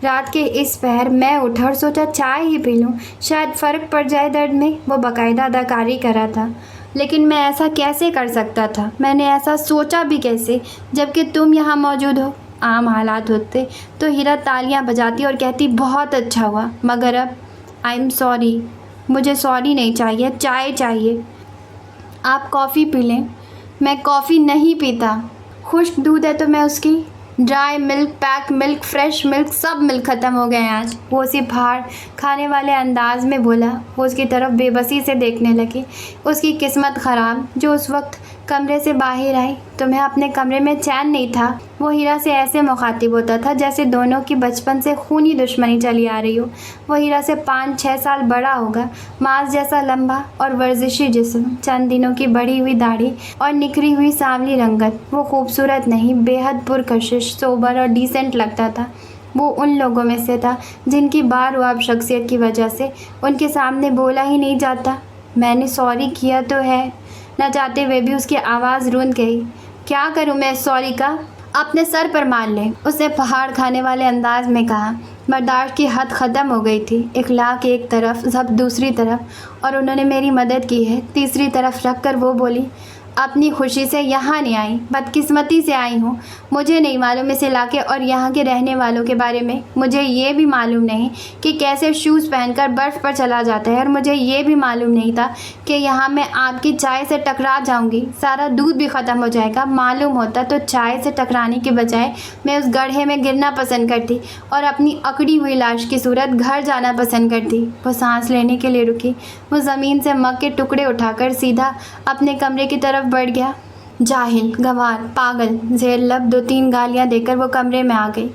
रात के इस पहर मैं उठा और सोचा चाय ही पी लूँ, शायद फ़र्क पड़ जाए दर्द में। वो बाकायदा अदाकारी कर रहा था। लेकिन मैं ऐसा कैसे कर सकता था? मैंने ऐसा सोचा भी कैसे, जबकि तुम यहाँ मौजूद हो? आम हालात होते तो हीरा तालियां बजाती और कहती बहुत अच्छा हुआ, मगर अब आई एम सॉरी। मुझे सॉरी नहीं चाहिए, चाय चाहिए। आप कॉफ़ी पी लें। मैं कॉफ़ी नहीं पीता। खुश्क दूध है तो मैं उसकी dry milk, pack milk, fresh milk, सब मिल्क ख़त्म हो गए आज। वो उसी फाड़ खाने वाले अंदाज में बोला। वो उसकी तरफ बेबसी से देखने लगी। उसकी किस्मत ख़राब जो उस वक्त कमरे से बाहर आई। तुम्हें अपने कमरे में चैन नहीं था? वो हीरा से ऐसे मुखातिब होता था जैसे दोनों की बचपन से खूनी दुश्मनी चली आ रही हो। वो हीरा से 5-6 साल बड़ा होगा। मांस जैसा लंबा और वर्जिशी जिस्म, चंद दिनों की बढ़ी हुई दाढ़ी और निखरी हुई सांवली रंगत। वो खूबसूरत नहीं, बेहद पुरकशिश, सोबर और डिसेंट लगता था। वो उन लोगों में से था जिनकी बारवाब शख्सियत की वजह से उनके सामने बोला ही नहीं जाता। मैंने सॉरी किया तो है। न चाहते हुए भी उसकी आवाज़ रूंध गई। क्या करूं मैं सॉरी का? अपने सर पर मान ले, उसने पहाड़ खाने वाले अंदाज में कहा। बर्दाश्त की हद ख़त्म हो गई थी। इखलाक एक तरफ, ज़ब्त दूसरी तरफ, और उन्होंने मेरी मदद की है तीसरी तरफ रख कर वो बोली, अपनी खुशी से यहाँ नहीं आई, बदकिस्मती से आई हूँ। मुझे नहीं मालूम इस इलाके और यहाँ के रहने वालों के बारे में। मुझे ये भी मालूम नहीं कि कैसे शूज़ पहनकर बर्फ़ पर चला जाता है, और मुझे ये भी मालूम नहीं था कि यहाँ मैं आपकी चाय से टकरा जाऊँगी, सारा दूध भी ख़त्म हो जाएगा। मालूम होता तो चाय से टकराने के बजाय मैं उस गड्ढे में गिरना पसंद करती और अपनी अकड़ी हुई लाश की सूरत घर जाना पसंद करती। वो सांस लेने के लिए रुकी। वो ज़मीन से मग के टुकड़े उठाकर सीधा अपने कमरे की तरफ बढ़ गया। जाहिल, गंवार, पागल, ज़ेर लब 2-3 गालियाँ देकर वो कमरे में आ गई।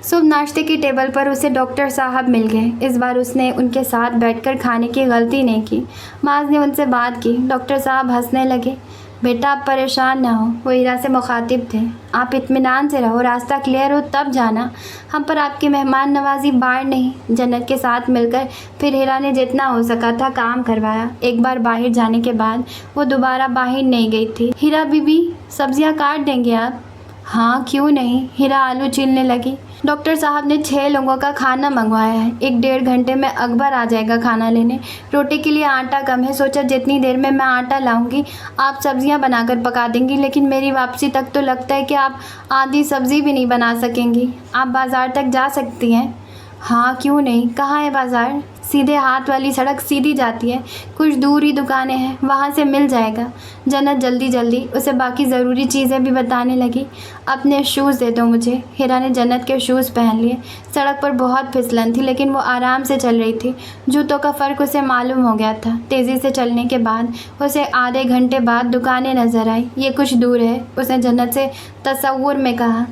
सुबह नाश्ते की टेबल पर उसे डॉक्टर साहब मिल गए। इस बार उसने उनके साथ बैठकर खाने की गलती नहीं की। माज ने उनसे बात की। डॉक्टर साहब हंसने लगे। बेटा, आप परेशान ना हो, वो हीरा से मुखातिब थे। आप इत्मीनान से रहो, रास्ता क्लियर हो तब जाना। हम पर आपकी मेहमान नवाजी बाढ़ नहीं। जन्नत के साथ मिलकर फिर हीरा ने जितना हो सका था काम करवाया। एक बार बाहर जाने के बाद वो दोबारा बाहर नहीं गई थी। हीरा बीबी, सब्जियां काट देंगे आप? हाँ, क्यों नहीं। हीरा आलू छीलने लगी। डॉक्टर साहब ने 6 लोगों का खाना मंगवाया है। 1-1.5 घंटे में अकबर आ जाएगा खाना लेने। रोटी के लिए आटा कम है, सोचा जितनी देर में मैं आटा लाऊंगी आप सब्जियां बनाकर पका देंगी, लेकिन मेरी वापसी तक तो लगता है कि आप आधी सब्ज़ी भी नहीं बना सकेंगी। आप बाज़ार तक जा सकती हैं? हाँ, क्यों नहीं। कहाँ है बाज़ार? सीधे हाथ वाली सड़क सीधी जाती है, कुछ दूर ही दुकानें हैं, वहाँ से मिल जाएगा। जन्नत जल्दी उसे बाकी ज़रूरी चीज़ें भी बताने लगी। अपने शूज़ दे दो मुझे। हीरा ने जन्नत के शूज़ पहन लिए। सड़क पर बहुत फिसलन थी, लेकिन वो आराम से चल रही थी। जूतों का फ़र्क उसे मालूम हो गया था। तेज़ी से चलने के बाद उसे आधे घंटे बाद दुकानें नज़र आई। ये कुछ दूर है, उसने जन्नत से तसव्वुर में कहा।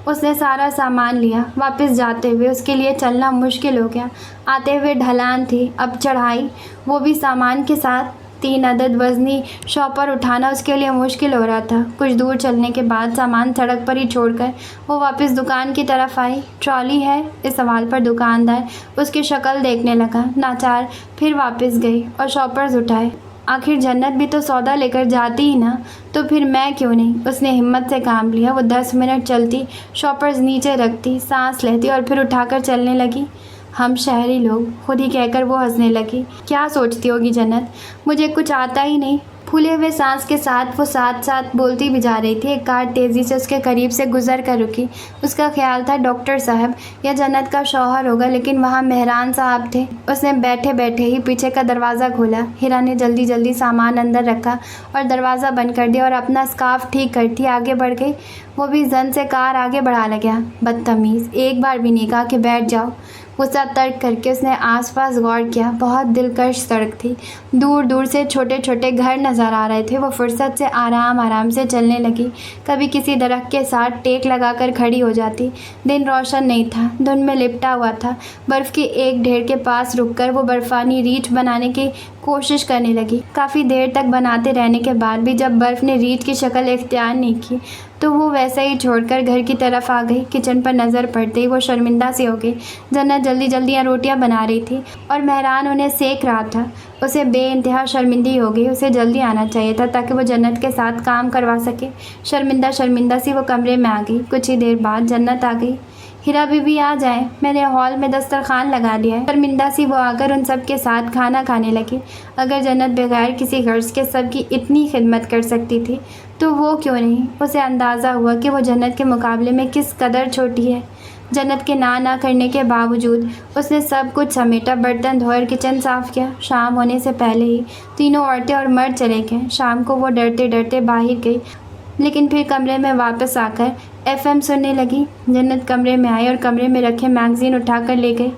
उसने सारा सामान लिया। वापस जाते हुए उसके लिए चलना मुश्किल हो गया। आते हुए ढलान थी, अब चढ़ाई, वो भी सामान के साथ। 3 अदद वज़नी शॉपर उठाना उसके लिए मुश्किल हो रहा था। कुछ दूर चलने के बाद सामान सड़क पर ही छोड़कर वो वापस दुकान की तरफ आई। ट्रॉली है? इस सवाल पर दुकानदार उसकी शक्ल देखने लगा। नाचार फिर वापस गई और शॉपर्स उठाए। आखिर जन्नत भी तो सौदा लेकर जाती ही ना, तो फिर मैं क्यों नहीं। उसने हिम्मत से काम लिया। वो 10 मिनट चलती, शॉपर्स नीचे रखती, सांस लेती और फिर उठाकर चलने लगी। हम शहरी लोग, खुद ही कहकर वो हंसने लगी। क्या सोचती होगी जन्नत, मुझे कुछ आता ही नहीं। फूले हुए सांस के साथ वो साथ साथ बोलती भी जा रही थी। एक कार तेज़ी से उसके करीब से गुजर कर रुकी। उसका ख्याल था डॉक्टर साहब या जन्नत का शौहर होगा, लेकिन वहाँ मेहरान साहब थे। उसने बैठे बैठे ही पीछे का दरवाज़ा खोला। हीरा ने जल्दी सामान अंदर रखा और दरवाज़ा बंद कर दिया और अपना स्कार्फ ठीक करती आगे बढ़ गई। वो भी जन से कार आगे बढ़ा लगा। बदतमीज़, एक बार भी नहीं कहा कि बैठ जाओ। गुस्सा तर्क करके उसने आसपास गौर किया। बहुत दिलकश सड़क थी। दूर दूर से छोटे छोटे घर नज़र आ रहे थे। वो फुर्सत से आराम से चलने लगी। कभी किसी दरख्त के साथ टेक लगाकर खड़ी हो जाती। दिन रोशन नहीं था, धुंध में लिपटा हुआ था। बर्फ़ के एक ढेर के पास रुककर वो बर्फ़ानी रीछ बनाने की कोशिश करने लगी। काफ़ी देर तक बनाते रहने के बाद भी जब बर्फ़ ने रीछ की शक्ल इख्तियार नहीं की, तो वो वैसे ही छोड़कर घर की तरफ आ गई। किचन पर नज़र पड़ते ही वो शर्मिंदा सी हो गई। जन्नत जल्दी रोटियां बना रही थी और मेहरान उन्हें सेक रहा था। उसे बेइंतहा शर्मिंदी हो गई। उसे जल्दी आना चाहिए था ताकि वो जन्नत के साथ काम करवा सके। शर्मिंदा सी वो कमरे में आ गई। कुछ ही देर बाद जन्नत आ गई। हीरा बीबी आ जाए, मैंने हॉल में दस्तरखान लगा दिया है। शर्मिंदा सी वो आकर उन सब के साथ खाना खाने लगी। अगर जन्नत बगैर किसी गर्ज के सबकी इतनी खिदमत कर सकती थी तो वो क्यों नहीं। उसे अंदाज़ा हुआ कि वो जन्नत के मुकाबले में किस कदर छोटी है। जन्नत के ना करने के बावजूद उसने सब कुछ समेटा, बर्तन धोए, किचन साफ़ किया। शाम होने से पहले ही तीनों औरतें और मर्द चले गए। शाम को वो डरते बाहर गई, लेकिन फिर कमरे में वापस आकर FM सुनने लगी। जन्नत कमरे में आई और कमरे में रखे मैगज़ीन उठाकर ले गई।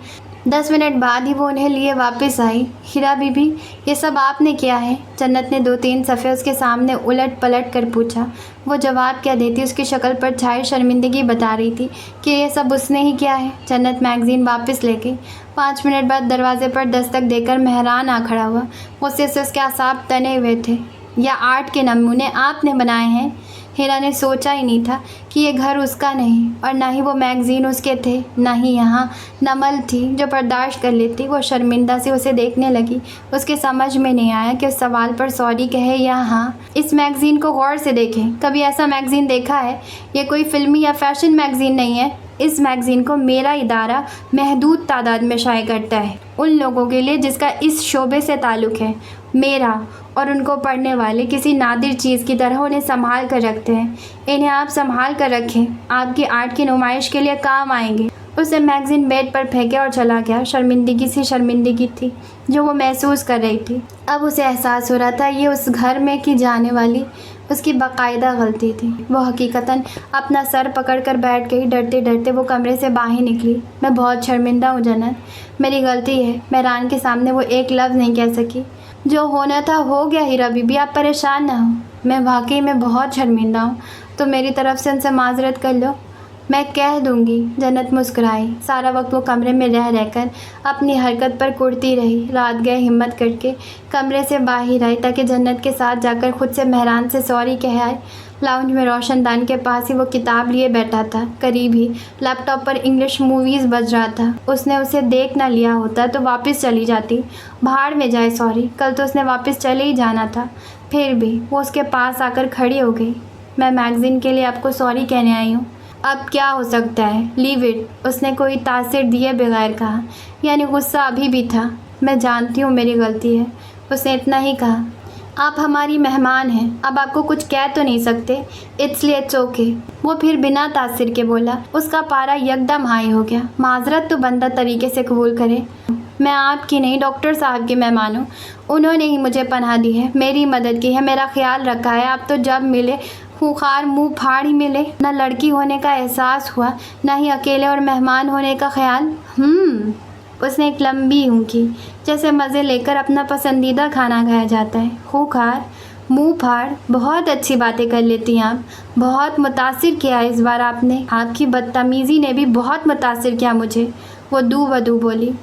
10 मिनट बाद ही वो उन्हें लिए वापस आई। हीरा बीबी, ये सब आपने किया है? जन्नत ने 2-3 सफ़े उसके सामने उलट पलट कर पूछा। वो जवाब क्या देती, उसकी शक्ल पर छाई शर्मिंदगी बता रही थी कि ये सब उसने ही किया है। जन्नत मैगज़ीन वापस ले गई। 5 मिनट बाद दरवाजे पर दस्तक देकर मेहरान आ खड़ा हुआ। मुझसे से उसके आसाब तने हुए थे। या आर्ट के नमूने आपने बनाए हैं? हीरा ने सोचा ही नहीं था कि ये घर उसका नहीं, और ना ही वो मैगज़ीन उसके थे, ना ही यहाँ नमल थी जो बर्दाश्त कर लेती। वो शर्मिंदा से उसे देखने लगी। उसके समझ में नहीं आया कि उस सवाल पर सॉरी कहे या हाँ। इस मैगज़ीन को गौर से देखें। कभी ऐसा मैगज़ीन देखा है? ये कोई फिल्मी या फैशन मैगज़ीन नहीं है। इस मैगज़ीन को मेरा इदारा महदूद तादाद में शाये करता है, उन लोगों के लिए जिसका इस शोबे से ताल्लुक़ है। मेरा और उनको पढ़ने वाले किसी नादिर चीज़ की तरह उन्हें संभाल कर रखते हैं। इन्हें आप संभाल कर रखें, आपकी आर्ट की नुमाइश के लिए काम आएंगे। उसने मैगज़ीन बेड पर फेंके और चला गया। शर्मिंदगी सी शर्मिंदगी थी जो वो महसूस कर रही थी। अब उसे एहसास हो रहा था ये उस घर में की जाने वाली उसकी बाकायदा गलती थी। वो हकीकतन अपना सर पकड़ कर बैठ गई। डरते डरते वो कमरे से बाहर निकली। मैं बहुत शर्मिंदा हूँ जन्नत, मेरी गलती है। मेहरान के सामने वो एक लफ्ज़ नहीं कह सकी। जो होना था हो गया हीरा बीबी, आप परेशान ना हो। मैं वाकई में बहुत शर्मिंदा हूँ, तो मेरी तरफ़ से उनसे माजरत कर लो। मैं कह दूँगी। जन्नत मुस्कुराई। सारा वक्त वो कमरे में रह रहकर अपनी हरकत पर कुड़ती रही। रात गए हिम्मत करके कमरे से बाहर आई ताकि जन्नत के साथ जाकर खुद से मेहरान से सॉरी कह आए। लाउंज में रोशनदान के पास ही वो किताब लिए बैठा था। करीब ही लैपटॉप पर इंग्लिश मूवीज़ बज रहा था। उसने उसे देख ना लिया होता तो वापस चली जाती। भाड़ में जाए सॉरी, कल तो उसने वापस चले ही जाना था। फिर भी वो उसके पास आकर खड़ी हो गई। मैं मैगज़ीन के लिए आपको सॉरी कहने आई हूँ। अब क्या हो सकता है, लीव इट। उसने कोई तासीर दिए बगैर कहा, यानी गुस्सा अभी भी था। मैं जानती हूँ मेरी गलती है, उसने इतना ही कहा। आप हमारी मेहमान हैं, अब आपको कुछ कह तो नहीं सकते, इसलिए इट्स ओके। वो फिर बिना तासीर के बोला। उसका पारा यकदम हाई हो गया। माजरत तो बंदा तरीके से कबूल करे। मैं आपकी नहीं, डॉक्टर साहब की मेहमान हूँ। उन्होंने ही मुझे पनाह दी है, मेरी मदद की है, मेरा ख्याल रखा है। आप तो जब मिले खूंखार मुंह फाड़ ही मिले। ना लड़की होने का एहसास हुआ, ना ही अकेले और मेहमान होने का ख्याल। उसने एक लंबी ऊँ की, जैसे मज़े लेकर अपना पसंदीदा खाना खाया जाता है। खूंखार मुंह फाड़, बहुत अच्छी बातें कर लेती हैं आप। बहुत मुतासिर किया इस बार आपने। आपकी बदतमीज़ी ने भी बहुत मुतासिर किया मुझे, वो दू बदू बोली।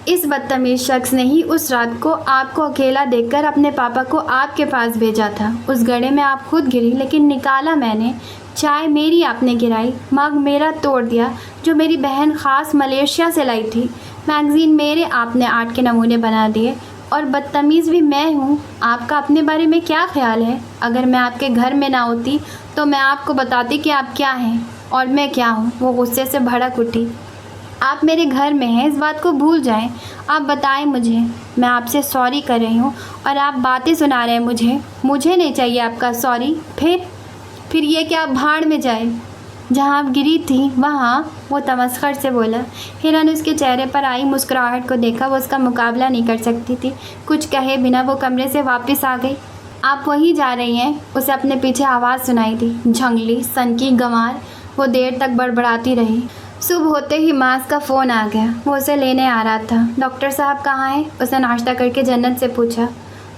इस बदतमीज़ शख्स ने ही उस रात को आपको अकेला देखकर अपने पापा को आपके पास भेजा था। उस गड्ढे में आप खुद गिरी, लेकिन निकाला मैंने। चाय मेरी आपने गिराई, मग मेरा तोड़ दिया जो मेरी बहन ख़ास मलेशिया से लाई थी। मैगज़ीन मेरे आपने आर्ट के नमूने बना दिए, और बदतमीज़ भी मैं हूँ। आपका अपने बारे में क्या ख्याल है? अगर मैं आपके घर में ना होती तो मैं आपको बताती कि आप क्या हैं और मैं क्या हूँ। वो गुस्से से भड़क उठी। आप मेरे घर में हैं, इस बात को भूल जाएं। आप बताएं मुझे। मैं आपसे सॉरी कर रही हूँ और आप बातें सुना रहे हैं मुझे नहीं चाहिए आपका सॉरी। फिर ये क्या भाड़ में जाए। जहाँ आप गिरी थी वहाँ, वो तमस्खर से बोला। हिरा ने उसके चेहरे पर आई मुस्कुराहट को देखा। वो उसका मुकाबला नहीं कर सकती थी। कुछ कहे बिना वो कमरे से वापस आ गई। आप वहीं जा रही हैं? उसे अपने पीछे आवाज़ सुनाई दी। झंगली सनकी गंवार। वो देर तक बड़बड़ाती रही। सुबह होते ही मास का फ़ोन आ गया। वो उसे लेने आ रहा था। डॉक्टर साहब कहाँ हैं? उसने नाश्ता करके जन्नत से पूछा।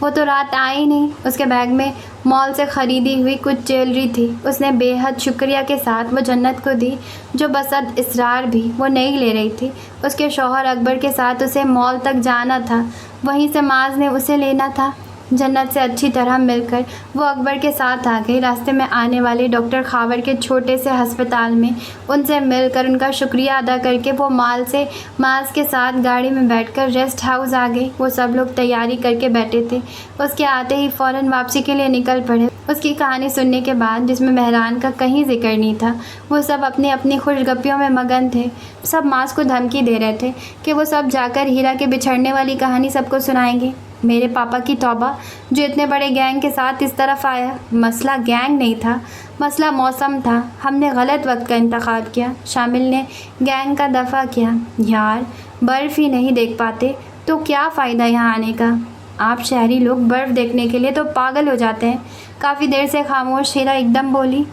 वो तो रात आई ही नहीं। उसके बैग में मॉल से ख़रीदी हुई कुछ ज्वेलरी थी। उसने बेहद शुक्रिया के साथ वो जन्नत को दी, जो बसद इसरार भी वो नहीं ले रही थी। उसके शौहर अकबर के साथ उसे मॉल तक जाना था, वहीं से माज ने उसे लेना था। जन्नत से अच्छी तरह मिलकर वो अकबर के साथ आ गई। रास्ते में आने वाले डॉक्टर खावर के छोटे से अस्पताल में उनसे मिलकर उनका शुक्रिया अदा करके वो माज के साथ गाड़ी में बैठकर रेस्ट हाउस आ गई। वो सब लोग तैयारी करके बैठे थे। उसके आते ही फ़ौरन वापसी के लिए निकल पड़े। उसकी कहानी सुनने के बाद, जिसमें मेहरान का कहीं जिक्र नहीं था, वो सब अपनी अपनी खुशगपियों में मगन थे। सब माज को धमकी दे रहे थे कि वो सब जाकर हीरा के बिछड़ने वाली कहानी सबको सुनाएंगे। मेरे पापा की तौबा, जो इतने बड़े गैंग के साथ इस तरफ आया। मसला गैंग नहीं था, मसला मौसम था। हमने गलत वक्त का इंतखाब किया। शामिल ने गैंग का दफ़ा किया। यार, बर्फ़ ही नहीं देख पाते तो क्या फ़ायदा यहाँ आने का। आप शहरी लोग बर्फ़ देखने के लिए तो पागल हो जाते हैं। काफ़ी देर से खामोश हीरा एकदम बोली।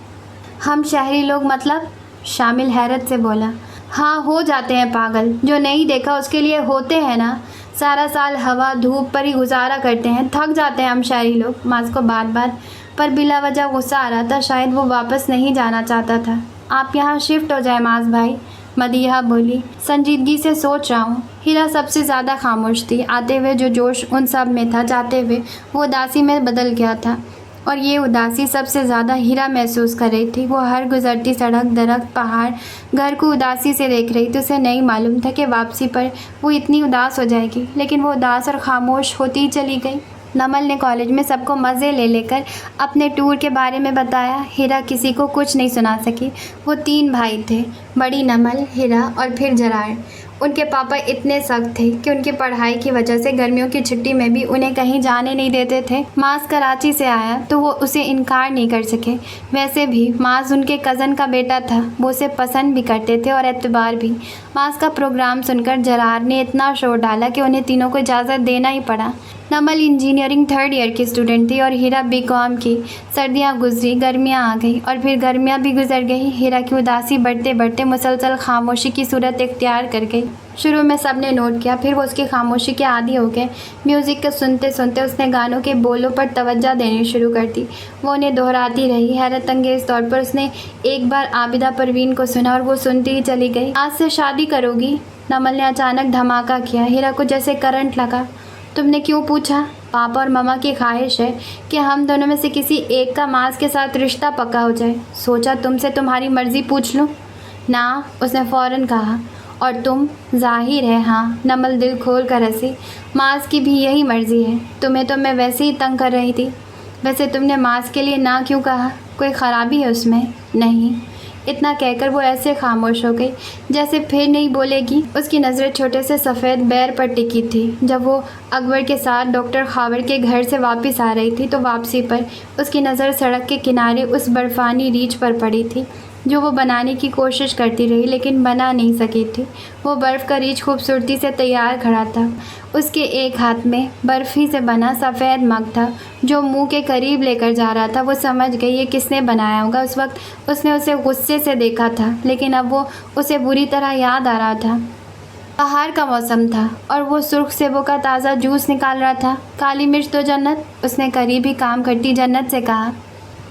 हम शहरी लोग मतलब? शामिल हैरत से बोला। हाँ, हो जाते हैं पागल। जो नहीं देखा उसके लिए होते हैं ना। सारा साल हवा धूप पर ही गुजारा करते हैं, थक जाते हैं हम शहरी लोग। माज को बार बार पर बिला वजह गुस्सा आ रहा था। शायद वो वापस नहीं जाना चाहता था। आप यहाँ शिफ्ट हो जाए माज भाई, मदीहा बोली। संजीदगी से सोच रहा हूँ। हीरा सबसे ज़्यादा खामोश थी। आते हुए जो जोश उन सब में था, जाते हुए वो उदासी में बदल गया था, और ये उदासी सबसे ज़्यादा हीरा महसूस कर रही थी। वो हर गुजरती सड़क, दरख्त, पहाड़, घर को उदासी से देख रही थी। उसे नहीं मालूम था कि वापसी पर वो इतनी उदास हो जाएगी, लेकिन वो उदास और खामोश होती ही चली गई। नमल ने कॉलेज में सबको मज़े ले लेकर अपने टूर के बारे में बताया। हीरा किसी को कुछ नहीं सुना सकी। वो 3 भाई थे, बड़ी नमल, हीरा और फिर जरार। उनके पापा इतने सख्त थे कि उनकी पढ़ाई की वजह से गर्मियों की छुट्टी में भी उन्हें कहीं जाने नहीं देते थे। मास कराची से आया तो वो उसे इनकार नहीं कर सके। वैसे भी मास उनके कज़न का बेटा था, वो उसे पसंद भी करते थे और एतबार भी। मास का प्रोग्राम सुनकर जरार ने इतना शोर डाला कि उन्हें तीनों को इजाज़त देना ही पड़ा। नमल इंजीनियरिंग 3rd ईयर की स्टूडेंट थी और हीरा बीकॉम की। सर्दियां गुजरी, गर्मियां आ गई और फिर गर्मियां भी गुजर गई। हीरा की उदासी बढ़ते बढ़ते मुसलसल खामोशी की सूरत इख्तियार कर गई। शुरू में सब ने नोट किया, फिर वो उसकी खामोशी के आदी हो गए। म्यूज़िक को सुनते सुनते उसने गानों के बोलों पर तवज्जो देनी शुरू कर दी। वो उन्हें दोहराती रही। हैरत अंगेज़ तौर पर उसने एक बार आबिदा परवीन को सुना और वो सुनती ही चली गई। आज से शादी करोगी? नमल ने अचानक धमाका किया। हीरा को जैसे करंट लगा। तुमने क्यों पूछा? पापा और मम्मा की ख्वाहिश है कि हम दोनों में से किसी एक का मास के साथ रिश्ता पक्का हो जाए। सोचा तुमसे तुम्हारी मर्ज़ी पूछ लूँ। ना, उसने फ़ौरन कहा। और तुम? जाहिर है हाँ, नमल दिल खोल कर हंसी। मास की भी यही मर्ज़ी है। तुम्हें तो मैं वैसे ही तंग कर रही थी। वैसे तुमने मास के लिए ना क्यों कहा? कोई ख़राबी है उसमें? नहीं। इतना कहकर वो ऐसे खामोश हो गई जैसे फिर नहीं बोलेगी। उसकी नज़रें छोटे से सफ़ेद बैर पर टिकी थी। जब वो अकबर के साथ डॉक्टर खावर के घर से वापस आ रही थी तो वापसी पर उसकी नज़र सड़क के किनारे उस बर्फ़ानी रीछ पर पड़ी थी जो वो बनाने की कोशिश करती रही लेकिन बना नहीं सकी थी। वो बर्फ़ का रीछ खूबसूरती से तैयार खड़ा था। उसके एक हाथ में बर्फ़ ही से बना सफ़ेद मग था जो मुंह के करीब लेकर जा रहा था। वो समझ गई ये किसने बनाया होगा। उस वक्त उसने उसे गुस्से से देखा था लेकिन अब वो उसे बुरी तरह याद आ रहा था। बाहर का मौसम था और वो सुर्ख सेबों का ताज़ा जूस निकाल रहा था। काली मिर्च तो जन्नत, उसने करीब ही काम करती जन्नत से कहा।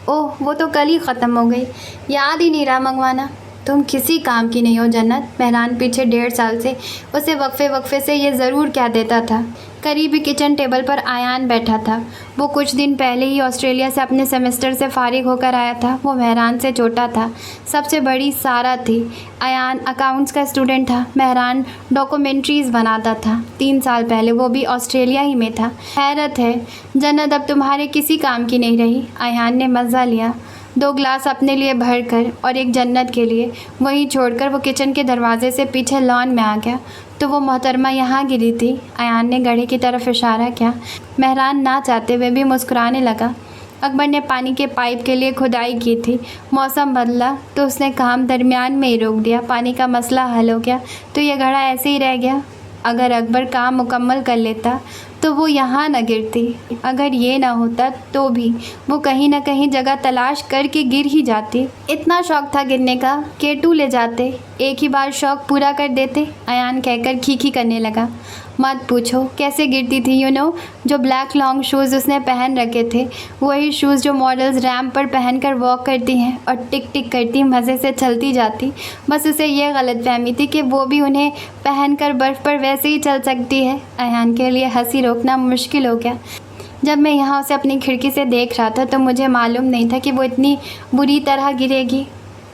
ओह, वो तो कल ही ख़त्म हो गई, याद ही नहीं रहा मंगवाना। तुम किसी काम की नहीं हो जन्नत। मेहरान पीछे 1.5 साल से उसे वक्फे से ये ज़रूर कह देता था। करीब ही किचन टेबल पर आयान बैठा था। वो कुछ दिन पहले ही ऑस्ट्रेलिया से अपने सेमेस्टर से फारिग होकर आया था। वो मेहरान से छोटा था। सबसे बड़ी सारा थी। आयान अकाउंट्स का स्टूडेंट था। मेहरान डॉक्यूमेंट्रीज़ बनाता था। 3 साल पहले वो भी ऑस्ट्रेलिया ही में था। हैरत है जन्नत, अब तुम्हारे किसी काम की नहीं रही। आयान ने मज़ा लिया। 2 गिलास अपने लिए भरकर और एक जन्नत के लिए वहीं छोड़कर वो किचन के दरवाजे से पीछे लॉन में आ गया। तो वो मोहतरमा यहाँ गिरी थी। आयान ने घड़े की तरफ इशारा किया। मेहरान ना चाहते हुए भी मुस्कुराने लगा। अकबर ने पानी के पाइप के लिए खुदाई की थी। मौसम बदला तो उसने काम दरमियान में ही रोक दिया। पानी का मसला हल हो गया तो यह घड़ा ऐसे ही रह गया। अगर अकबर काम मुकम्मल कर लेता तो वो यहाँ न गिरती। अगर ये ना होता तो भी वो कहीं ना कहीं जगह तलाश करके गिर ही जाती। इतना शौक था गिरने का, केटू ले जाते, एक ही बार शौक पूरा कर देते। आयान कहकर खीखी करने लगा। मत पूछो कैसे गिरती थी। जो ब्लैक लॉन्ग शूज़ उसने पहन रखे थे, वही शूज़ जो मॉडल्स रैम्प पर पहनकर वॉक करती हैं और टिक टिक करती मज़े से चलती जाती। बस उसे यह गलतफहमी थी कि वो भी उन्हें पहनकर बर्फ़ पर वैसे ही चल सकती है। आयान के लिए हंसी रोकना मुश्किल हो गया। जब मैं यहाँ उसे अपनी खिड़की से देख रहा था तो मुझे मालूम नहीं था कि वो इतनी बुरी तरह गिरेगी,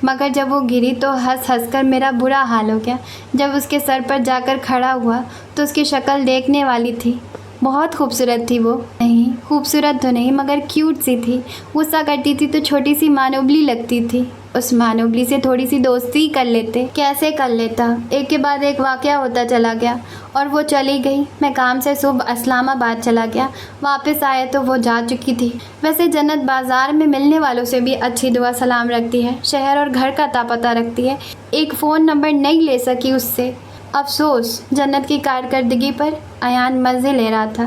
मगर जब वो गिरी तो हंस हंस कर मेरा बुरा हाल हो गया। जब उसके सर पर जाकर खड़ा हुआ तो उसकी शक्ल देखने वाली थी। बहुत खूबसूरत थी वो। नहीं, खूबसूरत तो नहीं मगर क्यूट सी थी। गुस्सा करती थी तो छोटी सी मानोबली लगती थी। उस मानोबली से थोड़ी सी दोस्ती कर लेते। कैसे कर लेता। एक के बाद एक वाक़या होता चला गया और वो चली गई। मैं काम से सुबह इस्लामाबाद चला गया। वापस आया तो वो जा चुकी थी। वैसे जन्नत बाज़ार में मिलने वालों से भी अच्छी दुआ सलाम रखती है। शहर और घर का पता रखती है। एक फ़ोन नंबर नहीं ले सकी उससे। अफसोस जन्नत की कारकर्दगी पर। आयान मज़े ले रहा था।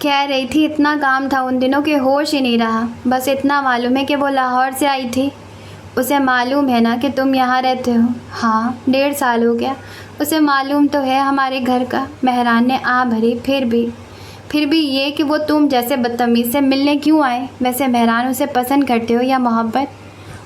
कह रही थी इतना काम था उन दिनों के होश ही नहीं रहा। बस इतना मालूम है कि वो लाहौर से आई थी। उसे मालूम है ना कि तुम यहाँ रहते हो? हाँ, 1.5 साल हो गया। उसे मालूम तो है हमारे घर का। मेहरान ने आ भरी। फिर भी ये कि वो तुम जैसे बदतमीज़ से मिलने क्यों आए? वैसे मेहरान उसे पसंद करते हो या मोहब्बत?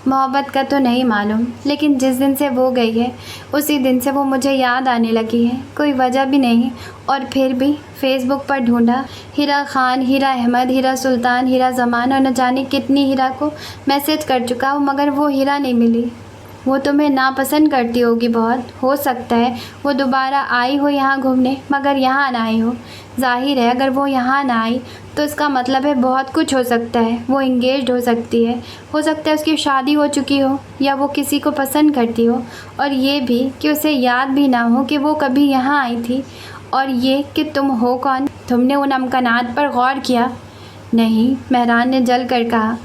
मोहब्बत का तो नहीं मालूम, लेकिन जिस दिन से वो गई है उसी दिन से वो मुझे याद आने लगी है। कोई वजह भी नहीं। और फिर भी फ़ेसबुक पर ढूंढा। हीरा खान, हीरा अहमद, हीरा सुल्तान, हीरा ज़मान और न जाने कितनी हीरा को मैसेज कर चुका हूँ मगर वो हीरा नहीं मिली। वो तुम्हें नापसंद करती होगी बहुत। हो सकता है वो दोबारा आई हो यहाँ घूमने, मगर यहाँ ना आई हो। जाहिर है अगर वो यहाँ ना आई तो इसका मतलब है बहुत कुछ हो सकता है। वो इंगेज्ड हो सकती है, हो सकता है उसकी शादी हो चुकी हो, या वो किसी को पसंद करती हो, और ये भी कि उसे याद भी ना हो कि वो कभी यहाँ आई थी। और ये कि तुम हो कौन? तुमने उन अमकानात पर गौर किया? नहीं, मेहरान ने जल कर कहा।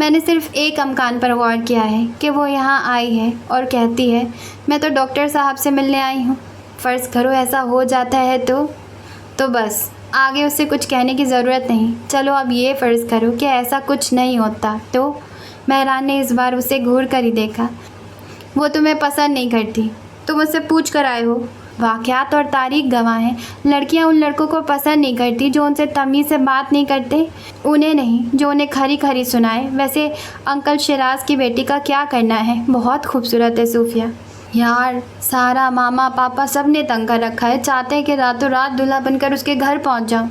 मैंने सिर्फ़ एक अमकान पर गौर किया है कि वो यहाँ आई है और कहती है मैं तो डॉक्टर साहब से मिलने आई हूँ। फ़र्ज़ करो ऐसा हो जाता है तो बस आगे उससे कुछ कहने की ज़रूरत नहीं। चलो अब ये फ़र्ज़ करो कि ऐसा कुछ नहीं होता तो। मेहरान ने इस बार उसे घूर कर ही देखा। वो तुम्हें पसंद नहीं करती, तुम उससे पूछ कर आए हो। वाक़यात और तारीख गवाह हैं, लड़कियां उन लड़कों को पसंद नहीं करती जो उनसे तमीज़ से बात नहीं करते, उन्हें नहीं जो उन्हें खरी खरी सुनाए। वैसे अंकल शिराज की बेटी का क्या करना है? बहुत खूबसूरत है सूफिया। यार सारा, मामा, पापा सब ने तंग कर रखा है, चाहते हैं कि रातों रात दूल्हा बनकर उसके घर पहुंच जाऊं।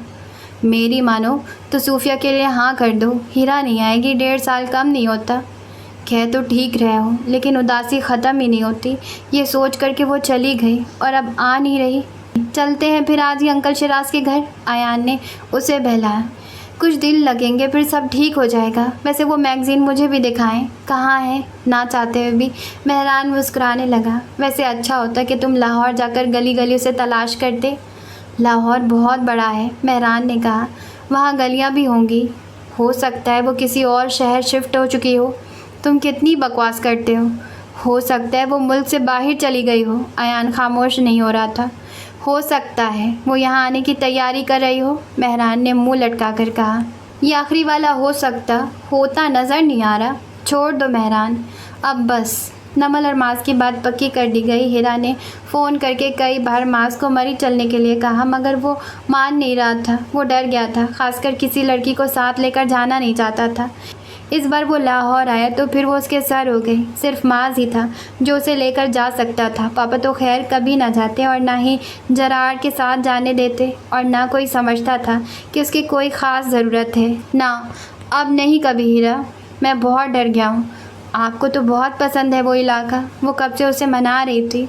मेरी मानो तो सूफिया के लिए हाँ कर दो। हीरा नहीं आएगी, 1.5 साल कम नहीं होता। कह तो ठीक रहे हो, लेकिन उदासी ख़त्म ही नहीं होती। ये सोच कर कि वो चली गई और अब आ नहीं रही। चलते हैं फिर आज ही अंकल शिराज के घर, आयान ने उसे बहलाया। कुछ दिन लगेंगे, फिर सब ठीक हो जाएगा। वैसे वो मैगज़ीन मुझे भी दिखाएं, कहाँ है? ना चाहते हुए भी मेहरान मुस्कुराने लगा। वैसे अच्छा होता कि तुम लाहौर जाकर गली गली उसे तलाश करते। लाहौर बहुत बड़ा है, मेहरान ने कहा। वहाँ गलियाँ भी होंगी। हो सकता है वो किसी और शहर शिफ्ट हो चुकी हो। तुम कितनी बकवास करते हो सकता है वो मुल्क से बाहर चली गई हो। आयान खामोश नहीं हो रहा था। हो सकता है वो यहाँ आने की तैयारी कर रही हो, मेहरान ने मुंह लटका कर कहा। ये आखिरी वाला हो सकता, होता नज़र नहीं आ रहा। छोड़ दो मेहरान, अब बस। नमल और मास की बात पक्की कर दी गई। हीरा ने फ़ोन करके कई बार मास को मरी चलने के लिए कहा, मगर वो मान नहीं रहा था। वो डर गया था, खासकर किसी लड़की को साथ लेकर जाना नहीं चाहता था। इस बार वो लाहौर आया तो फिर वो उसके सर हो गई। सिर्फ माज ही था जो उसे लेकर जा सकता था। पापा तो खैर कभी ना जाते और ना ही जरार के साथ जाने देते, और ना कोई समझता था कि उसकी कोई ख़ास ज़रूरत है। ना, अब नहीं कभी हीरा, मैं बहुत डर गया हूँ। आपको तो बहुत पसंद है वो इलाका, वो कब से उसे मना रही थी।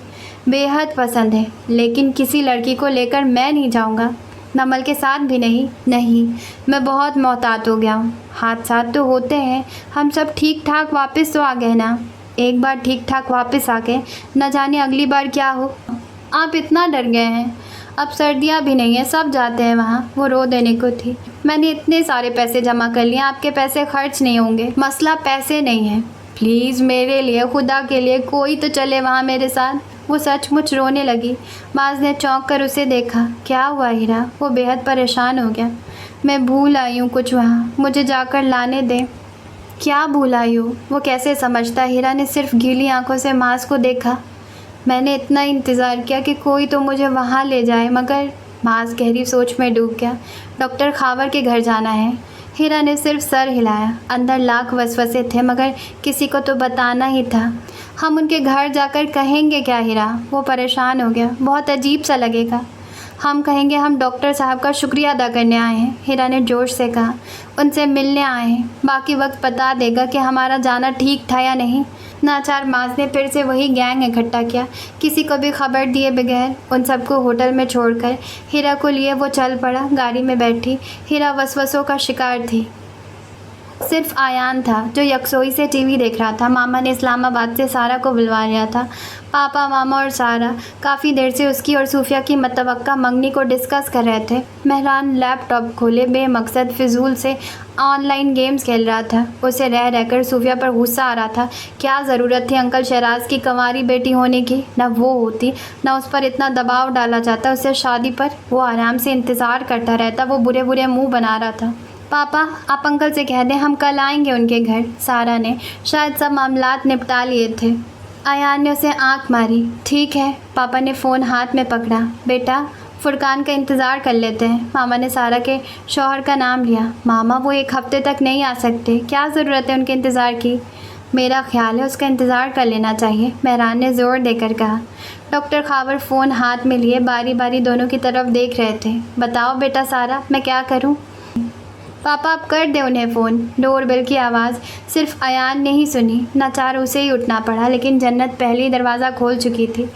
बेहद पसंद है, लेकिन किसी लड़की को लेकर मैं नहीं जाऊँगा। नमल के साथ भी नहीं, मैं बहुत मोहतात हो गया हूँ। हादसा तो होते हैं, हम सब ठीक ठाक वापस तो आ गए ना। एक बार ठीक ठाक वापस आ गए, न जाने अगली बार क्या हो। आप इतना डर गए हैं। अब सर्दियाँ भी नहीं है, सब जाते हैं वहाँ। वो रो देने को थी। मैंने इतने सारे पैसे जमा कर लिए, आपके पैसे खर्च नहीं होंगे। मसला पैसे नहीं है। प्लीज़ मेरे लिए, खुदा के लिए कोई तो चले वहाँ मेरे साथ। वो सचमुच रोने लगी। माज ने चौंक कर उसे देखा। क्या हुआ हीरा? वो बेहद परेशान हो गया। मैं भूल आई हूँ कुछ वहाँ, मुझे जाकर लाने दें। क्या भूल आई हो? वो कैसे समझता? हीरा ने सिर्फ गीली आंखों से माज को देखा। मैंने इतना इंतज़ार किया कि कोई तो मुझे वहाँ ले जाए, मगर माज गहरी सोच में डूब गया। डॉक्टर खावर के घर जाना है। हीरा ने सिर्फ सर हिलाया। अंदर लाख वसवसे थे, मगर किसी को तो बताना ही था। हम उनके घर जाकर कहेंगे क्या हीरा? वो परेशान हो गया। बहुत अजीब सा लगेगा। हम कहेंगे हम डॉक्टर साहब का शुक्रिया अदा करने आए हैं, हीरा ने जोश से कहा। उनसे मिलने आए हैं, बाकी वक्त बता देगा कि हमारा जाना ठीक था या नहीं। नाचार माज ने फिर से वही गैंग इकट्ठा किया। किसी को भी खबर दिए बगैर उन सबको होटल में छोड़कर हीरा को लिए वो चल पड़ा। गाड़ी में बैठी हीरा वसवसों का शिकार थी। सिर्फ आयान था जो यकसोई से टीवी देख रहा था। मामा ने इस्लामाबाद से सारा को बुलवा लिया था। पापा, मामा और सारा काफ़ी देर से उसकी और सूफिया की मतवक्का मंगनी को डिस्कस कर रहे थे। मेहरान लैपटॉप खोले बेमकसद फिजूल से ऑनलाइन गेम्स खेल रहा था। उसे रह रहकर सूफिया पर गुस्सा आ रहा था। क्या ज़रूरत थी अंकल शराज की कंवारी बेटी होने की? ना वो होती, ना उस पर इतना दबाव डाला जाता उससे शादी पर। वो आराम से इंतज़ार करता रहता। वो बुरे बुरे मुँह बना रहा था। पापा, आप अंकल से कह दें हम कल आएंगे उनके घर। सारा ने शायद सब मामलात निपटा लिए थे। आयान ने उसे आंख मारी। ठीक है। पापा ने फ़ोन हाथ में पकड़ा। बेटा, फुरकान का इंतज़ार कर लेते हैं। मामा ने सारा के शौहर का नाम लिया। मामा, वो 1 हफ्ते तक नहीं आ सकते। क्या ज़रूरत है उनके इंतज़ार की? मेरा ख्याल है उसका इंतज़ार कर लेना चाहिए, मेहरान ने ज़ोर देकर कहा। डॉक्टर खावर फ़ोन हाथ में लिए बारी बारी दोनों की तरफ देख रहे थे। बताओ बेटा सारा, मैं क्या करूं? पापा आप कर दे उन्हें फ़ोन। डोरबेल की आवाज़ सिर्फ अयान ने ही सुनी, नाचार उसे ही उठना पड़ा, लेकिन जन्नत पहले ही दरवाज़ा खोल चुकी थी।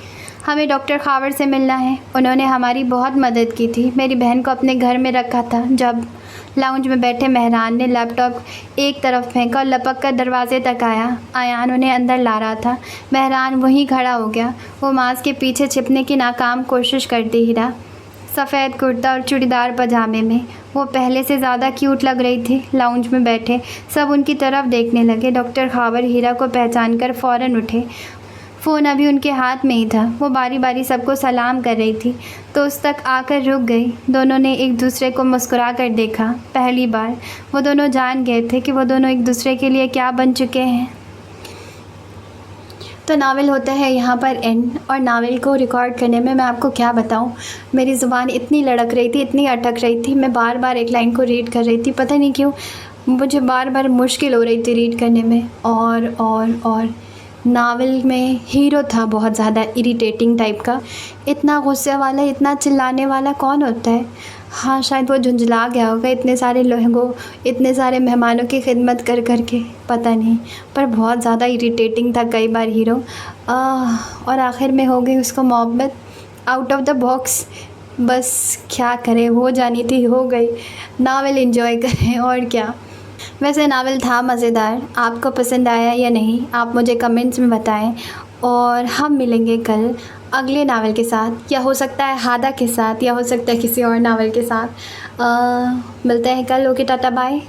हमें डॉक्टर खावर से मिलना है, उन्होंने हमारी बहुत मदद की थी। मेरी बहन को अपने घर में रखा था। जब लाउंज में बैठे मेहरान ने लैपटॉप एक तरफ फेंका और लपक कर दरवाजे तक आया। अयान उन्हें अंदर ला रहा था। मेहरान वहीं खड़ा हो गया। वो मांस के पीछे छिपने की नाकाम कोशिश करती ही रहा। सफ़ेद कुर्ता और चूड़ीदार पजामे में वो पहले से ज़्यादा क्यूट लग रही थी। लाउंज में बैठे सब उनकी तरफ देखने लगे। डॉक्टर खावर हीरा को पहचान कर फ़ौरन उठे। फ़ोन अभी उनके हाथ में ही था। वो बारी बारी सबको सलाम कर रही थी तो उस तक आकर रुक गई। दोनों ने एक दूसरे को मुस्कुरा कर देखा। पहली बार वो दोनों जान गए थे कि वो दोनों एक दूसरे के लिए क्या बन चुके हैं। तो नावल होता है यहाँ पर एंड। और नावल को रिकॉर्ड करने में मैं आपको क्या बताऊँ, मेरी ज़ुबान इतनी लड़क रही थी, इतनी अटक रही थी। मैं बार बार एक लाइन को रीड कर रही थी, पता नहीं क्यों मुझे बार बार मुश्किल हो रही थी रीड करने में। और नावल में हीरो था बहुत ज़्यादा इरिटेटिंग टाइप का। इतना गुस्से वाला, इतना चिल्लाने वाला कौन होता है। हाँ, शायद वो झुंझला गया होगा इतने सारे लोगों, इतने सारे मेहमानों की खिदमत कर के, पता नहीं, पर बहुत ज़्यादा इरिटेटिंग था कई बार हीरो। और आखिर में हो गई उसको मोहब्बत आउट ऑफ द बॉक्स। बस क्या करें, हो जानी थी, हो गई। नावल एंजॉय करें और क्या। वैसे नावल था मज़ेदार। आपको पसंद आया या नहीं, आप मुझे कमेंट्स में बताएं। और हम मिलेंगे कल अगले नावल के साथ, या हो सकता है हादा के साथ, या हो सकता है किसी और नावल के साथ। मिलते हैं कल। Okay, tata bye.